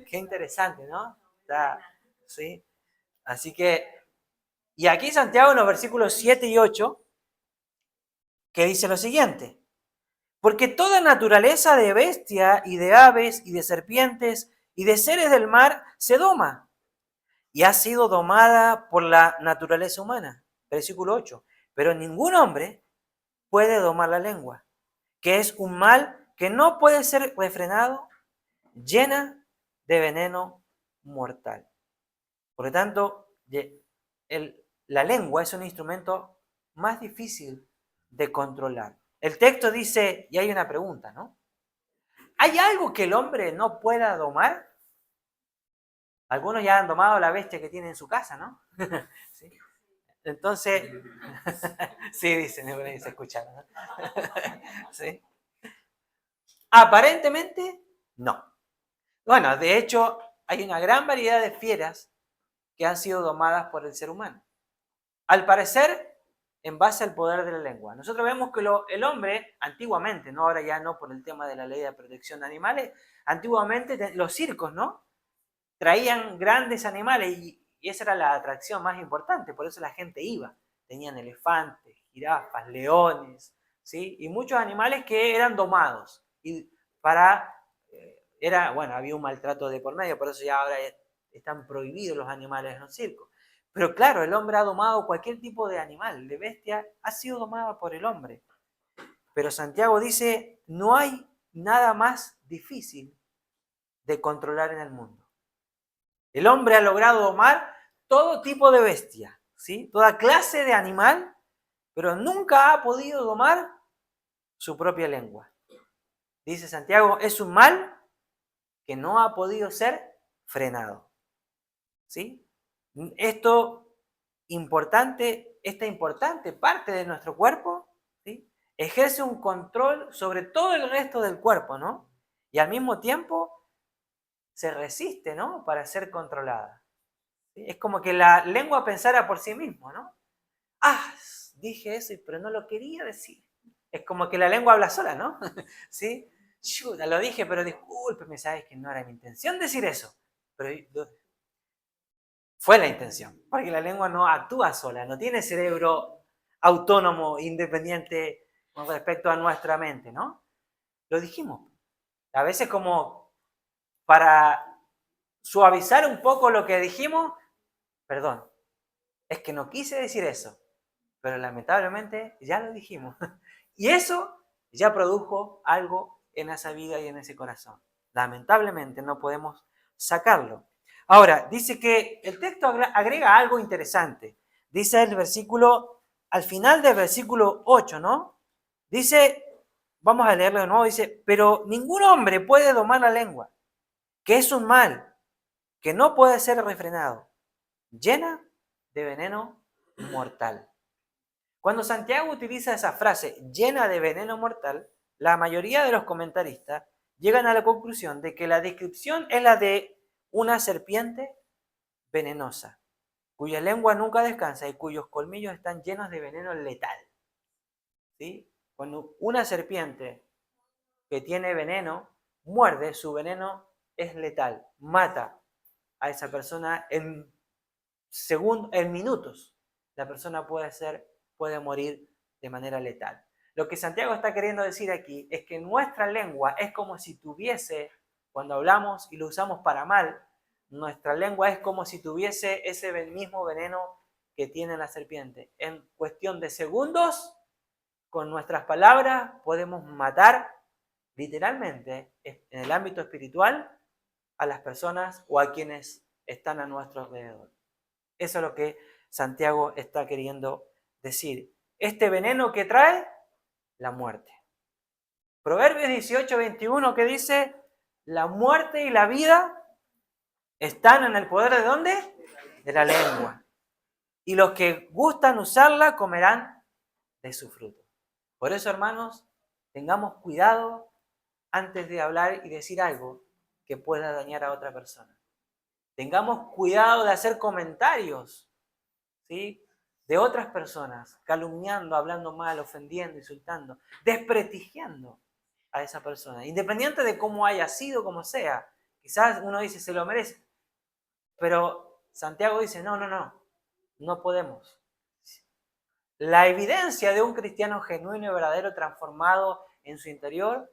Qué interesante, ¿no? ¿Sí? Así que, y aquí Santiago en los versículos 7 y 8, que dice lo siguiente, porque toda naturaleza de bestia y de aves y de serpientes y de seres del mar se doma y ha sido domada por la naturaleza humana. Versículo 8, pero ningún hombre puede domar la lengua, que es un mal que no puede ser refrenado, llena de veneno mortal. Por lo tanto, la lengua es un instrumento más difícil de controlar. El texto dice, y hay una pregunta, ¿no? ¿Hay algo que el hombre no pueda domar? Algunos ya han domado la bestia que tiene en su casa, ¿no? ¿Sí? Entonces, sí, dicen, se escucha, ¿no? ¿Sí? Aparentemente, no. Bueno, de hecho, hay una gran variedad de fieras que han sido domadas por el ser humano. Al parecer, en base al poder de la lengua. Nosotros vemos que el hombre, antiguamente, no ahora ya no por el tema de la ley de protección de animales, antiguamente los circos, ¿no?, traían grandes animales y esa era la atracción más importante, por eso la gente iba. Tenían elefantes, jirafas, leones, ¿sí?, y muchos animales que eran domados. Y había un maltrato de por medio, por eso ya ahora están prohibidos los animales en los circos. Pero claro, el hombre ha domado cualquier tipo de animal, de bestia, ha sido domada por el hombre. Pero Santiago dice, no hay nada más difícil de controlar en el mundo. El hombre ha logrado domar todo tipo de bestia, ¿sí?, toda clase de animal, pero nunca ha podido domar su propia lengua. Dice Santiago, es un mal que no ha podido ser frenado. ¿Sí? Esta importante parte de nuestro cuerpo, ¿sí?, ejerce un control sobre todo el resto del cuerpo, ¿no? Y al mismo tiempo se resiste, ¿no?, para ser controlada. ¿Sí? Es como que la lengua pensara por sí mismo, ¿no? Ah, dije eso, pero no lo quería decir. Es como que la lengua habla sola, ¿no? ¿Sí? Chuta, lo dije, pero discúlpeme, sabes que no era mi intención decir eso. Pero fue la intención, porque la lengua no actúa sola, no tiene cerebro autónomo, independiente con respecto a nuestra mente, ¿no? Lo dijimos. A veces como para suavizar un poco lo que dijimos, perdón, es que no quise decir eso, pero lamentablemente ya lo dijimos. Y eso ya produjo algo en esa vida y en ese corazón. Lamentablemente no podemos sacarlo. Ahora, dice que el texto agrega algo interesante. Dice el versículo, al final del versículo 8, ¿no? Dice, vamos a leerlo de nuevo, dice, pero ningún hombre puede domar la lengua, que es un mal, que no puede ser refrenado, llena de veneno mortal. Cuando Santiago utiliza esa frase, llena de veneno mortal, la mayoría de los comentaristas llegan a la conclusión de que la descripción es la de una serpiente venenosa, cuya lengua nunca descansa y cuyos colmillos están llenos de veneno letal. ¿Sí? Cuando una serpiente que tiene veneno muerde, su veneno es letal, mata a esa persona en minutos. La persona puede morir de manera letal. Lo que Santiago está queriendo decir aquí es que nuestra lengua es como si tuviese, cuando hablamos y lo usamos para mal, nuestra lengua es como si tuviese ese mismo veneno que tiene la serpiente. En cuestión de segundos, con nuestras palabras podemos matar literalmente en el ámbito espiritual a las personas o a quienes están a nuestro alrededor. Eso es lo que Santiago está queriendo decir. Este veneno que trae la muerte. Proverbios 18:21 que dice, la muerte y la vida están en el poder ¿de dónde? De la lengua. Y los que gustan usarla comerán de su fruto. Por eso, hermanos, tengamos cuidado antes de hablar y decir algo que pueda dañar a otra persona. Tengamos cuidado de hacer comentarios, ¿sí?, de otras personas, calumniando, hablando mal, ofendiendo, insultando, desprestigiando a esa persona, independiente de cómo haya sido, como sea. Quizás uno dice, se lo merece, pero Santiago dice, no podemos. La evidencia de un cristiano genuino y verdadero transformado en su interior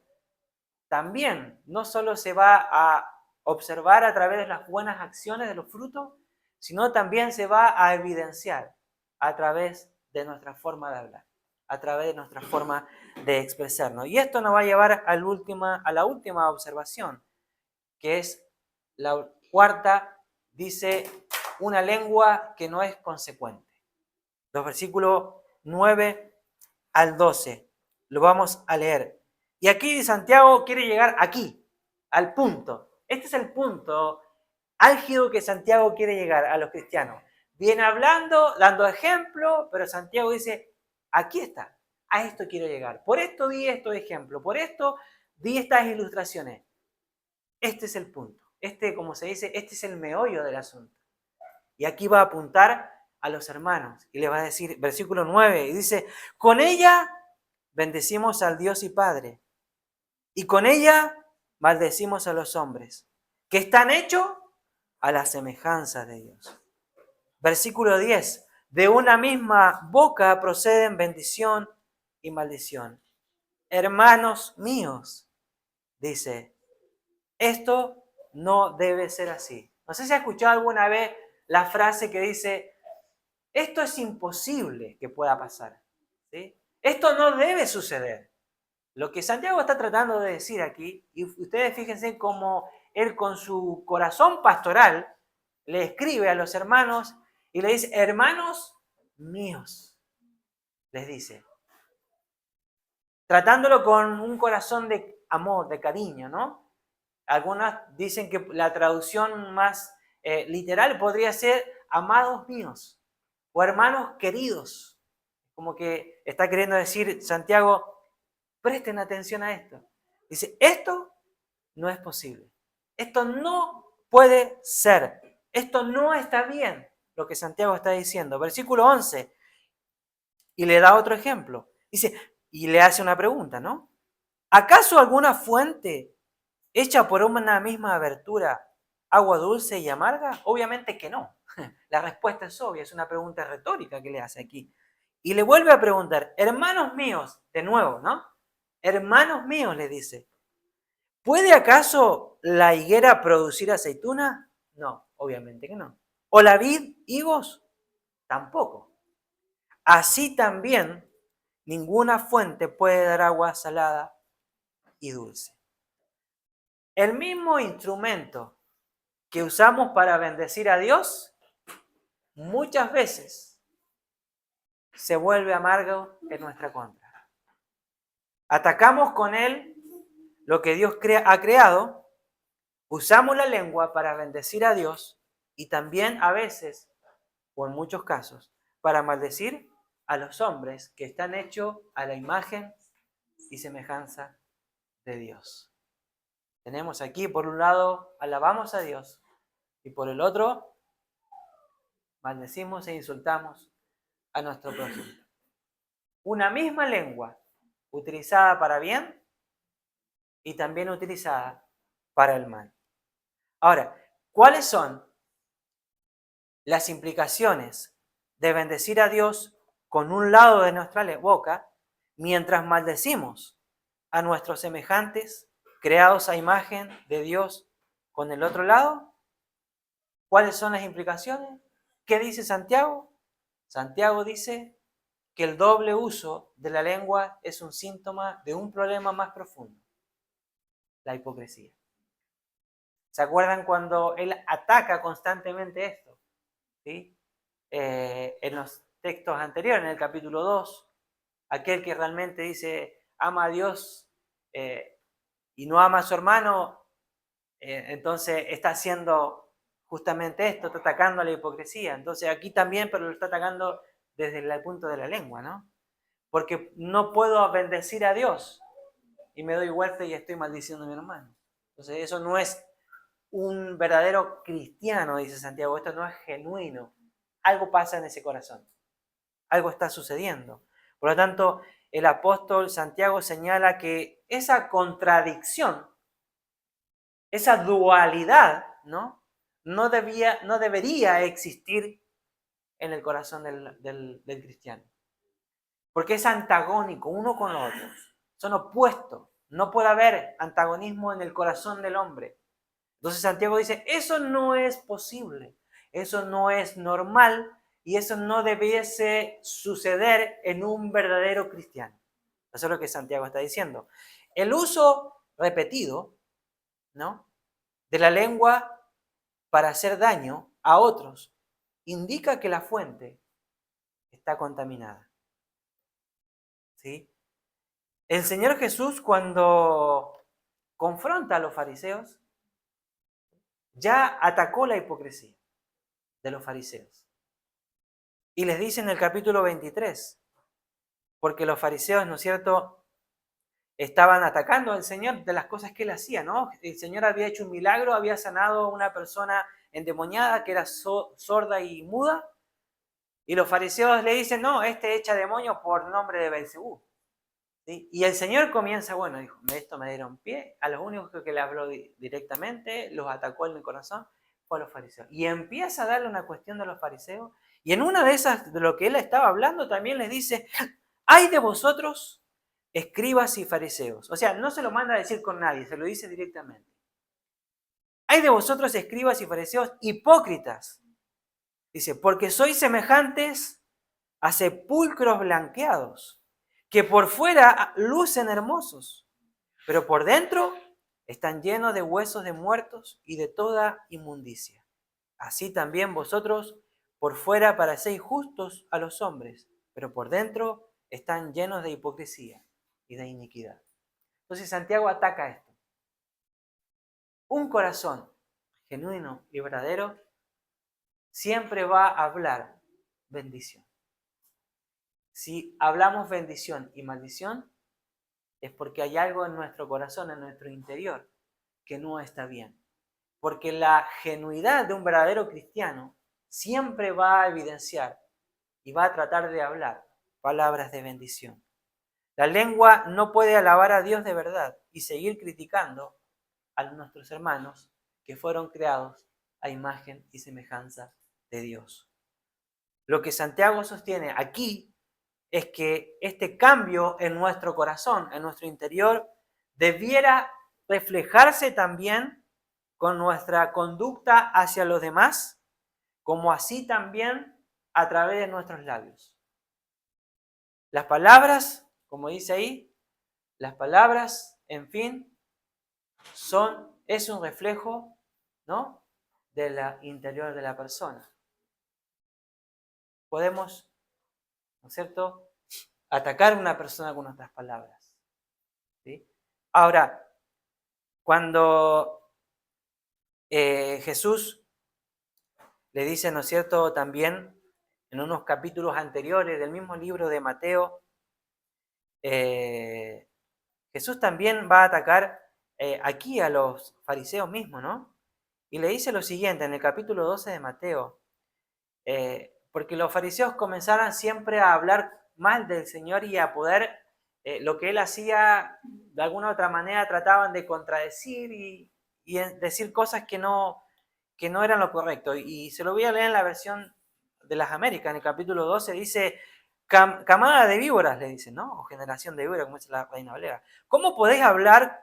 también no solo se va a observar a través de las buenas acciones, de los frutos, sino también se va a evidenciar a través de nuestra forma de hablar, a través de nuestra forma de expresarnos. Y esto nos va a llevar a la última observación, que es la cuarta, dice, una lengua que no es consecuente. Los versículos 9 al 12, lo vamos a leer. Y aquí Santiago quiere llegar aquí, al punto. Este es el punto álgido que Santiago quiere llegar a los cristianos. Viene hablando, dando ejemplo, pero Santiago dice, aquí está, a esto quiero llegar. Por esto di estos ejemplos, por esto di estas ilustraciones. Este es el punto. Como se dice, este es el meollo del asunto. Y aquí va a apuntar a los hermanos y le va a decir, versículo 9, y dice, con ella bendecimos al Dios y Padre, y con ella maldecimos a los hombres, que están hechos a la semejanza de Dios. Versículo 10, de una misma boca proceden bendición y maldición. Hermanos míos, dice, esto no debe ser así. No sé si has escuchado alguna vez la frase que dice, esto es imposible que pueda pasar, ¿sí? Esto no debe suceder. Lo que Santiago está tratando de decir aquí, y ustedes fíjense cómo él con su corazón pastoral le escribe a los hermanos y le dice, hermanos míos, les dice, tratándolo con un corazón de amor, de cariño, ¿no? Algunas dicen que la traducción más literal podría ser amados míos o hermanos queridos. Como que está queriendo decir Santiago, presten atención a esto. Dice, esto no es posible. Esto no puede ser. Esto no está bien, lo que Santiago está diciendo. Versículo 11. Y le da otro ejemplo. Dice, y le hace una pregunta, ¿no? ¿Acaso alguna fuente hecha por una misma abertura, agua dulce y amarga? Obviamente que no. La respuesta es obvia, es una pregunta retórica que le hace aquí. Y le vuelve a preguntar, hermanos míos, de nuevo, ¿no? Hermanos míos, le dice, ¿puede acaso la higuera producir aceituna? No, obviamente que no. ¿O la vid higos? Tampoco. Así también, ninguna fuente puede dar agua salada y dulce. El mismo instrumento que usamos para bendecir a Dios, muchas veces se vuelve amargo en nuestra contra. Atacamos con él lo que Dios ha creado, usamos la lengua para bendecir a Dios y también a veces, o en muchos casos, para maldecir a los hombres que están hechos a la imagen y semejanza de Dios. Tenemos aquí, por un lado, alabamos a Dios y por el otro, maldecimos e insultamos a nuestro prójimo. Una misma lengua utilizada para bien y también utilizada para el mal. Ahora, ¿cuáles son las implicaciones de bendecir a Dios con un lado de nuestra boca mientras maldecimos a nuestros semejantes, creados a imagen de Dios con el otro lado. ¿Cuáles son las implicaciones? ¿Qué dice Santiago? Santiago dice que el doble uso de la lengua es un síntoma de un problema más profundo, la hipocresía. ¿Se acuerdan cuando él ataca constantemente esto? ¿Sí? En los textos anteriores, en el capítulo 2, aquel que realmente dice ama a Dios y no ama a su hermano, entonces está haciendo justamente esto, está atacando a la hipocresía. Entonces aquí también, pero lo está atacando desde el punto de la lengua, ¿no? Porque no puedo bendecir a Dios y me doy vuelta y estoy maldiciendo a mi hermano. Entonces eso no es un verdadero cristiano, dice Santiago, esto no es genuino. Algo pasa en ese corazón, algo está sucediendo. Por lo tanto, el apóstol Santiago señala que esa contradicción, esa dualidad, no debería existir en el corazón del cristiano. Porque es antagónico uno con los otros. Son opuestos. No puede haber antagonismo en el corazón del hombre. Entonces Santiago dice, eso no es posible, eso no es normal y eso no debiese suceder en un verdadero cristiano. Eso es lo que Santiago está diciendo. El uso repetido, ¿no?, de la lengua para hacer daño a otros indica que la fuente está contaminada. ¿Sí? El Señor Jesús, cuando confronta a los fariseos, ya atacó la hipocresía de los fariseos. Y les dice en el capítulo 23, porque los fariseos, ¿no es cierto?, estaban atacando al Señor de las cosas que él hacía, ¿no? El Señor había hecho un milagro, había sanado a una persona endemoniada que era sorda y muda, y los fariseos le dicen, no, este echa demonios por nombre de Belcebú. ¿Sí? Y el Señor comienza, bueno, dijo, esto me dieron pie, a los únicos que le habló directamente, los atacó en el corazón, fue a los fariseos. Y empieza a darle una cuestión de los fariseos, y en una de esas, de lo que él estaba hablando, también les dice, ¡ay de vosotros, escribas y fariseos! O sea, no se lo manda a decir con nadie, se lo dice directamente. ¡Ay de vosotros, escribas y fariseos, hipócritas! Dice, porque sois semejantes a sepulcros blanqueados, que por fuera lucen hermosos, pero por dentro están llenos de huesos de muertos y de toda inmundicia. Así también vosotros por fuera parecéis justos a los hombres, pero por dentro están llenos de hipocresía y de iniquidad. Entonces Santiago ataca esto. Un corazón genuino y verdadero siempre va a hablar bendición. Si hablamos bendición y maldición, es porque hay algo en nuestro corazón, en nuestro interior, que no está bien. Porque la genuidad de un verdadero cristiano siempre va a evidenciar y va a tratar de hablar palabras de bendición. La lengua no puede alabar a Dios de verdad y seguir criticando a nuestros hermanos que fueron creados a imagen y semejanza de Dios. Lo que Santiago sostiene aquí es que este cambio en nuestro corazón, en nuestro interior, debiera reflejarse también con nuestra conducta hacia los demás, como así también a través de nuestros labios. Las palabras, como dice ahí, las palabras, en fin, es un reflejo, ¿no?, del interior de la persona. Podemos, ¿no es cierto?, atacar a una persona con nuestras palabras. ¿Sí? Ahora, cuando Jesús le dice, ¿no es cierto?, también en unos capítulos anteriores del mismo libro de Mateo, Jesús también va a atacar aquí a los fariseos mismos, ¿no? Y le dice lo siguiente en el capítulo 12 de Mateo, porque los fariseos comenzaron siempre a hablar mal del Señor y a poder, lo que él hacía, de alguna u otra manera trataban de contradecir y decir cosas que no eran lo correcto. Y se lo voy a leer en la versión de las Américas, en el capítulo 12 dice, Camada de víboras, le dicen, ¿no? O generación de víboras, como dice la Reina Valera. ¿Cómo podéis hablar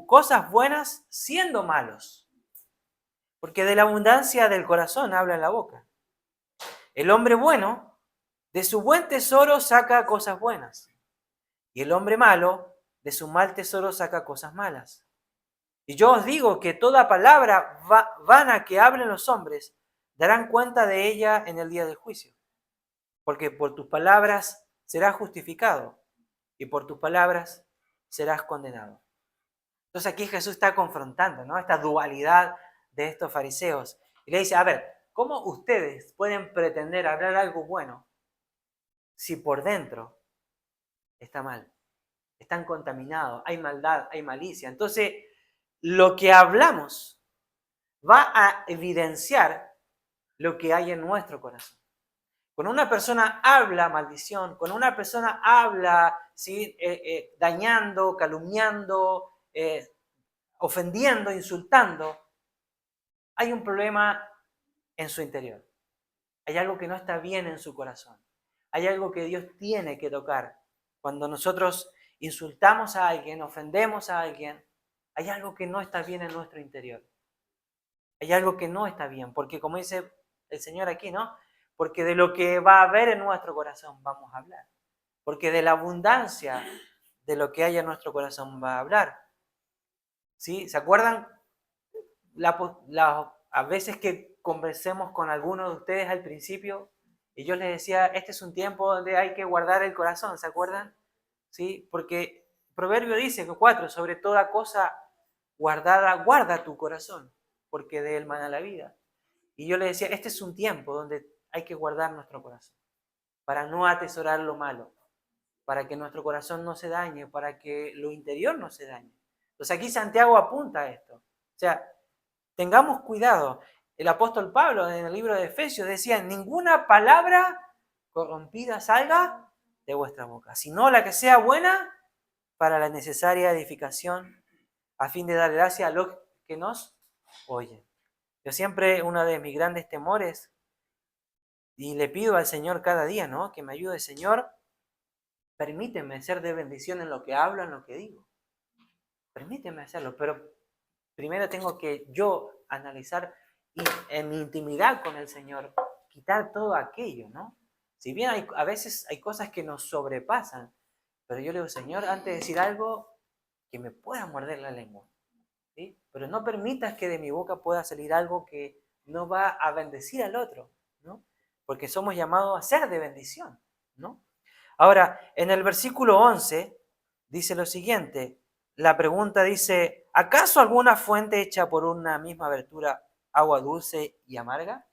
cosas buenas siendo malos? Porque de la abundancia del corazón habla la boca. El hombre bueno, de su buen tesoro saca cosas buenas. Y el hombre malo, de su mal tesoro saca cosas malas. Y yo os digo que toda palabra vana que hablen los hombres, darán cuenta de ella en el día del juicio. Porque por tus palabras serás justificado y por tus palabras serás condenado. Entonces aquí Jesús está confrontando, ¿no?, esta dualidad de estos fariseos. Y le dice, a ver, ¿cómo ustedes pueden pretender hablar algo bueno si por dentro está mal? Están contaminados, hay maldad, hay malicia. Entonces, lo que hablamos va a evidenciar lo que hay en nuestro corazón. Cuando una persona habla maldición, cuando una persona habla, ¿sí?, dañando, calumniando, ofendiendo, insultando, hay un problema en su interior. Hay algo que no está bien en su corazón. Hay algo que Dios tiene que tocar. Cuando nosotros insultamos a alguien, ofendemos a alguien, hay algo que no está bien en nuestro interior. Hay algo que no está bien, porque como dice el Señor aquí, ¿no?, porque de lo que va a haber en nuestro corazón vamos a hablar. Porque de la abundancia de lo que hay en nuestro corazón va a hablar. ¿Sí? ¿Se acuerdan a veces que conversemos con algunos de ustedes al principio y yo les decía, este es un tiempo donde hay que guardar el corazón, ¿se acuerdan? ¿Sí? Porque el proverbio dice que 4, sobre toda cosa guardada, guarda tu corazón, porque de él mana la vida. Y yo les decía, este es un tiempo donde hay que guardar nuestro corazón, para no atesorar lo malo, para que nuestro corazón no se dañe, para que lo interior no se dañe. Entonces aquí Santiago apunta a esto. O sea, tengamos cuidado. El apóstol Pablo en el libro de Efesios decía, ninguna palabra corrompida salga de vuestra boca, sino la que sea buena para la necesaria edificación, a fin de dar gracia a los que nos oyen. Yo siempre, uno de mis grandes temores, y le pido al Señor cada día, ¿no?, que me ayude, Señor, permíteme ser de bendición en lo que hablo, en lo que digo. Permíteme hacerlo, pero primero tengo que yo analizar y en mi intimidad con el Señor, quitar todo aquello, ¿no? Si bien a veces hay cosas que nos sobrepasan, pero yo le digo, Señor, antes de decir algo, que me pueda morder la lengua, ¿sí? Pero no permitas que de mi boca pueda salir algo que no va a bendecir al otro, ¿no? Porque somos llamados a ser de bendición, ¿no? Ahora, en el versículo 11 dice lo siguiente, la pregunta dice, ¿acaso alguna fuente hecha por una misma abertura agua dulce y amarga?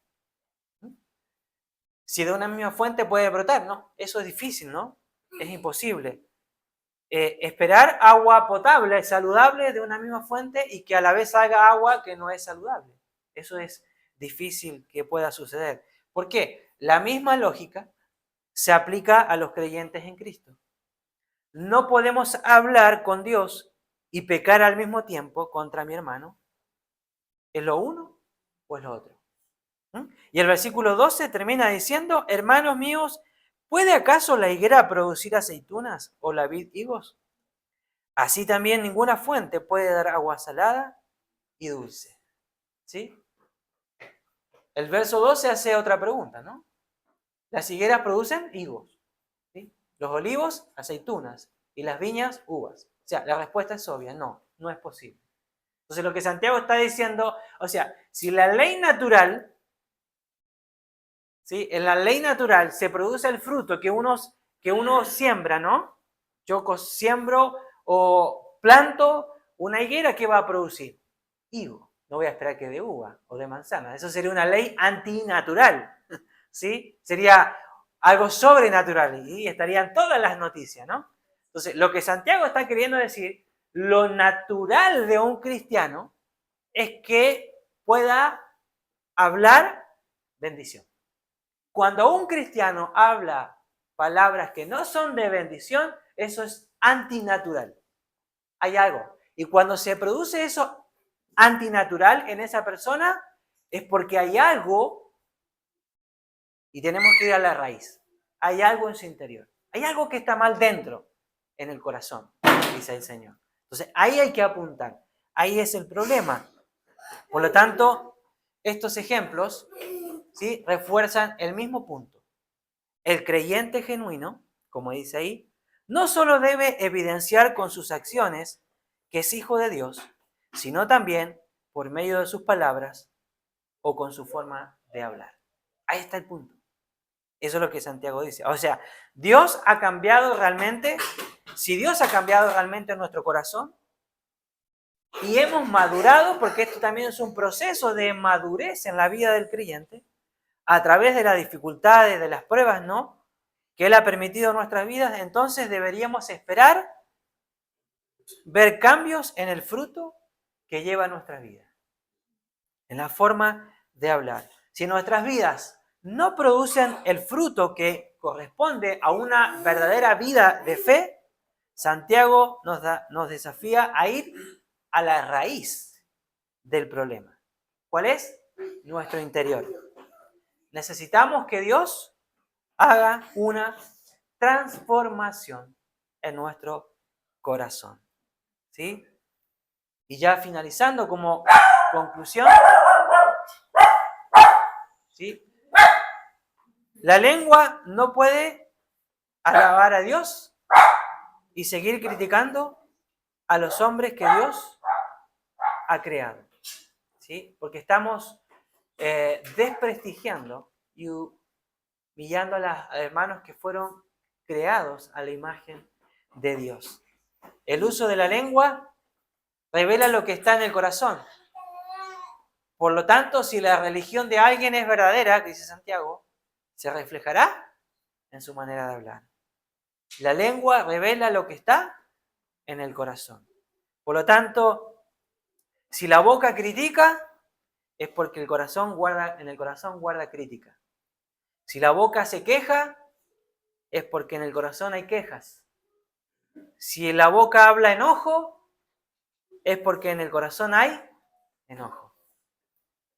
Si de una misma fuente puede brotar, ¿no? Eso es difícil, ¿no? Es imposible. Esperar agua potable, saludable de una misma fuente y que a la vez haga agua que no es saludable. Eso es difícil que pueda suceder. ¿Por qué? La misma lógica se aplica a los creyentes en Cristo. No podemos hablar con Dios y pecar al mismo tiempo contra mi hermano. ¿Es lo uno o es lo otro? Y el versículo 12 termina diciendo, hermanos míos, ¿puede acaso la higuera producir aceitunas o la vid higos? Así también ninguna fuente puede dar agua salada y dulce. ¿Sí? El verso 12 hace otra pregunta, ¿no? Las higueras producen higos, ¿sí? Los olivos, aceitunas, y las viñas, uvas. O sea, la respuesta es obvia, no es posible. Entonces lo que Santiago está diciendo, o sea, si la ley natural, ¿sí?, en la ley natural se produce el fruto que uno siembra, ¿no? Yo siembro o planto una higuera, ¿qué va a producir? Higo. No voy a esperar que de uva o de manzana. Eso sería una ley antinatural, ¿sí? Sería algo sobrenatural y estarían todas las noticias, ¿no? Entonces, lo que Santiago está queriendo decir, lo natural de un cristiano es que pueda hablar bendición. Cuando un cristiano habla palabras que no son de bendición, eso es antinatural. Hay algo. Y cuando se produce eso antinatural en esa persona, es porque hay algo y tenemos que ir a la raíz. hay algo en su interior. Hay algo que está mal dentro, en el corazón, dice el Señor. Entonces, ahí hay que apuntar. Ahí es el problema. Por lo tanto, estos ejemplos, ¿sí?, refuerzan el mismo punto. El creyente genuino, como dice ahí, no solo debe evidenciar con sus acciones que es hijo de Dios, sino también por medio de sus palabras o con su forma de hablar. Ahí está el punto. Eso es lo que Santiago dice. O sea, Dios ha cambiado realmente. Si Dios ha cambiado realmente nuestro corazón y hemos madurado, porque esto también es un proceso de madurez en la vida del creyente, a través de las dificultades, de las pruebas, ¿no?, que Él ha permitido en nuestras vidas, entonces deberíamos esperar ver cambios en el fruto que lleva nuestra vida, en la forma de hablar. Si nuestras vidas no producen el fruto que corresponde a una verdadera vida de fe, Santiago nos desafía a ir a la raíz del problema. ¿Cuál es? Nuestro interior. Necesitamos que Dios haga una transformación en nuestro corazón. ¿Sí? Y ya finalizando como conclusión, ¿sí?, la lengua no puede alabar a Dios y seguir criticando a los hombres que Dios ha creado, ¿sí? Porque estamos desprestigiando y humillando a los hermanos que fueron creados a la imagen de Dios. El uso de la lengua revela lo que está en el corazón. Por lo tanto, si la religión de alguien es verdadera, que dice Santiago, se reflejará en su manera de hablar. La lengua revela lo que está en el corazón. Por lo tanto, si la boca critica, es porque en el corazón guarda crítica. Si la boca se queja, es porque en el corazón hay quejas. Si la boca habla enojo, es porque en el corazón hay enojo.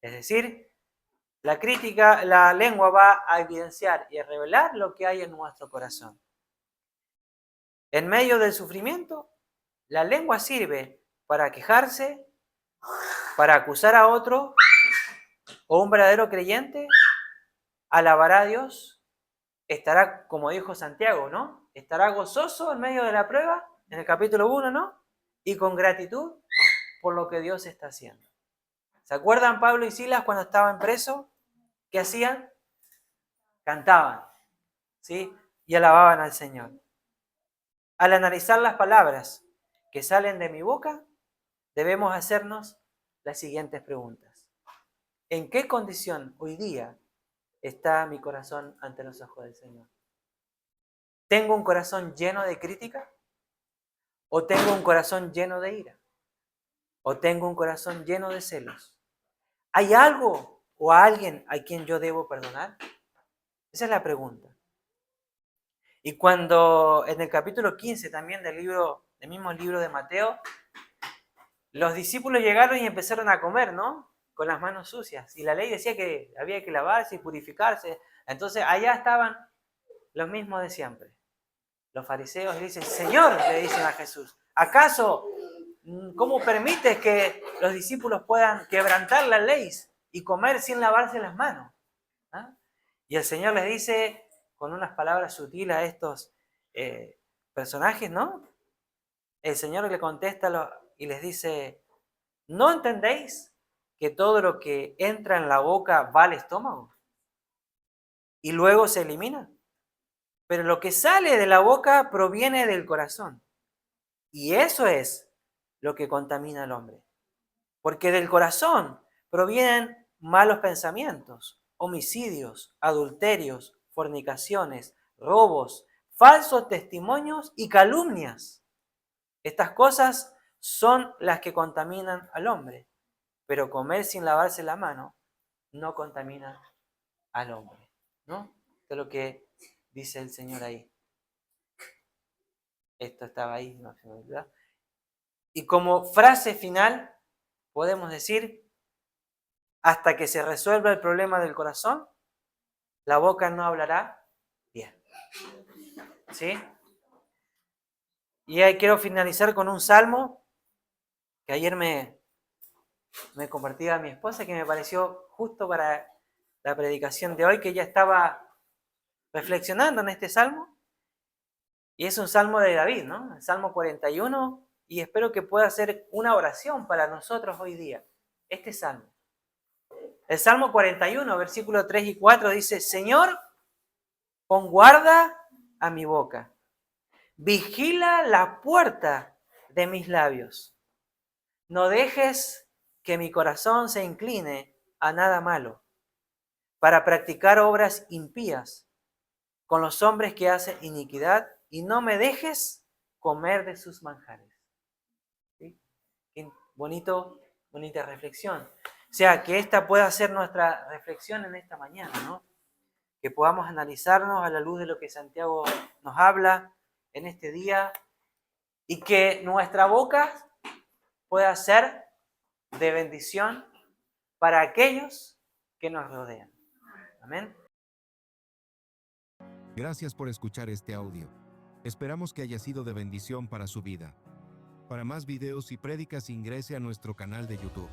Es decir, la lengua va a evidenciar y a revelar lo que hay en nuestro corazón. En medio del sufrimiento, la lengua sirve para quejarse, para acusar a otro, o un verdadero creyente alabará a Dios, estará, como dijo Santiago, ¿no?, estará gozoso en medio de la prueba, en el capítulo 1, ¿no?, y con gratitud por lo que Dios está haciendo. ¿Se acuerdan Pablo y Silas cuando estaban presos? ¿Qué hacían? Cantaban, ¿sí?, y alababan al Señor. Al analizar las palabras que salen de mi boca, debemos hacernos las siguientes preguntas. ¿En qué condición hoy día está mi corazón ante los ojos del Señor? ¿Tengo un corazón lleno de crítica? ¿O tengo un corazón lleno de ira? ¿O tengo un corazón lleno de celos? ¿Hay algo o alguien a quien yo debo perdonar? Esa es la pregunta. Y cuando en el capítulo 15 también del mismo libro de Mateo, los discípulos llegaron y empezaron a comer, ¿no?, con las manos sucias. Y la ley decía que había que lavarse y purificarse. Entonces allá estaban los mismos de siempre. Los fariseos le dicen, Señor, le dicen a Jesús, ¿acaso cómo permites que los discípulos puedan quebrantar la ley y comer sin lavarse las manos? ¿Ah? Y el Señor les dice, con unas palabras sutiles a estos personajes, ¿no? El Señor le contesta y les dice, ¿no entendéis que todo lo que entra en la boca va al estómago y luego se elimina? Pero lo que sale de la boca proviene del corazón. Y eso es lo que contamina al hombre. Porque del corazón provienen malos pensamientos, homicidios, adulterios, fornicaciones, robos, falsos testimonios y calumnias. Estas cosas son las que contaminan al hombre. Pero comer sin lavarse la mano no contamina al hombre, ¿no? Esto es lo que dice el Señor ahí. Esto estaba ahí, no se me olvidó. Y como frase final, podemos decir, hasta que se resuelva el problema del corazón, la boca no hablará bien. ¿Sí? Y ahí quiero finalizar con un salmo que ayer me compartía mi esposa, que me pareció justo para la predicación de hoy, que ella estaba reflexionando en este salmo. Y es un salmo de David, ¿no? El Salmo 41, y espero que pueda ser una oración para nosotros hoy día, este salmo. El Salmo 41, versículos 3 y 4 dice: Señor, pon guarda a mi boca, vigila la puerta de mis labios. No dejes que mi corazón se incline a nada malo, para practicar obras impías con los hombres que hacen iniquidad, y no me dejes comer de sus manjares. ¿Sí? Qué bonita reflexión. O sea, que esta pueda ser nuestra reflexión en esta mañana, ¿no? Que podamos analizarnos a la luz de lo que Santiago nos habla en este día, y que nuestra boca pueda ser de bendición para aquellos que nos rodean. Amén. Gracias por escuchar este audio. Esperamos que haya sido de bendición para su vida. Para más videos y prédicas ingrese a nuestro canal de YouTube.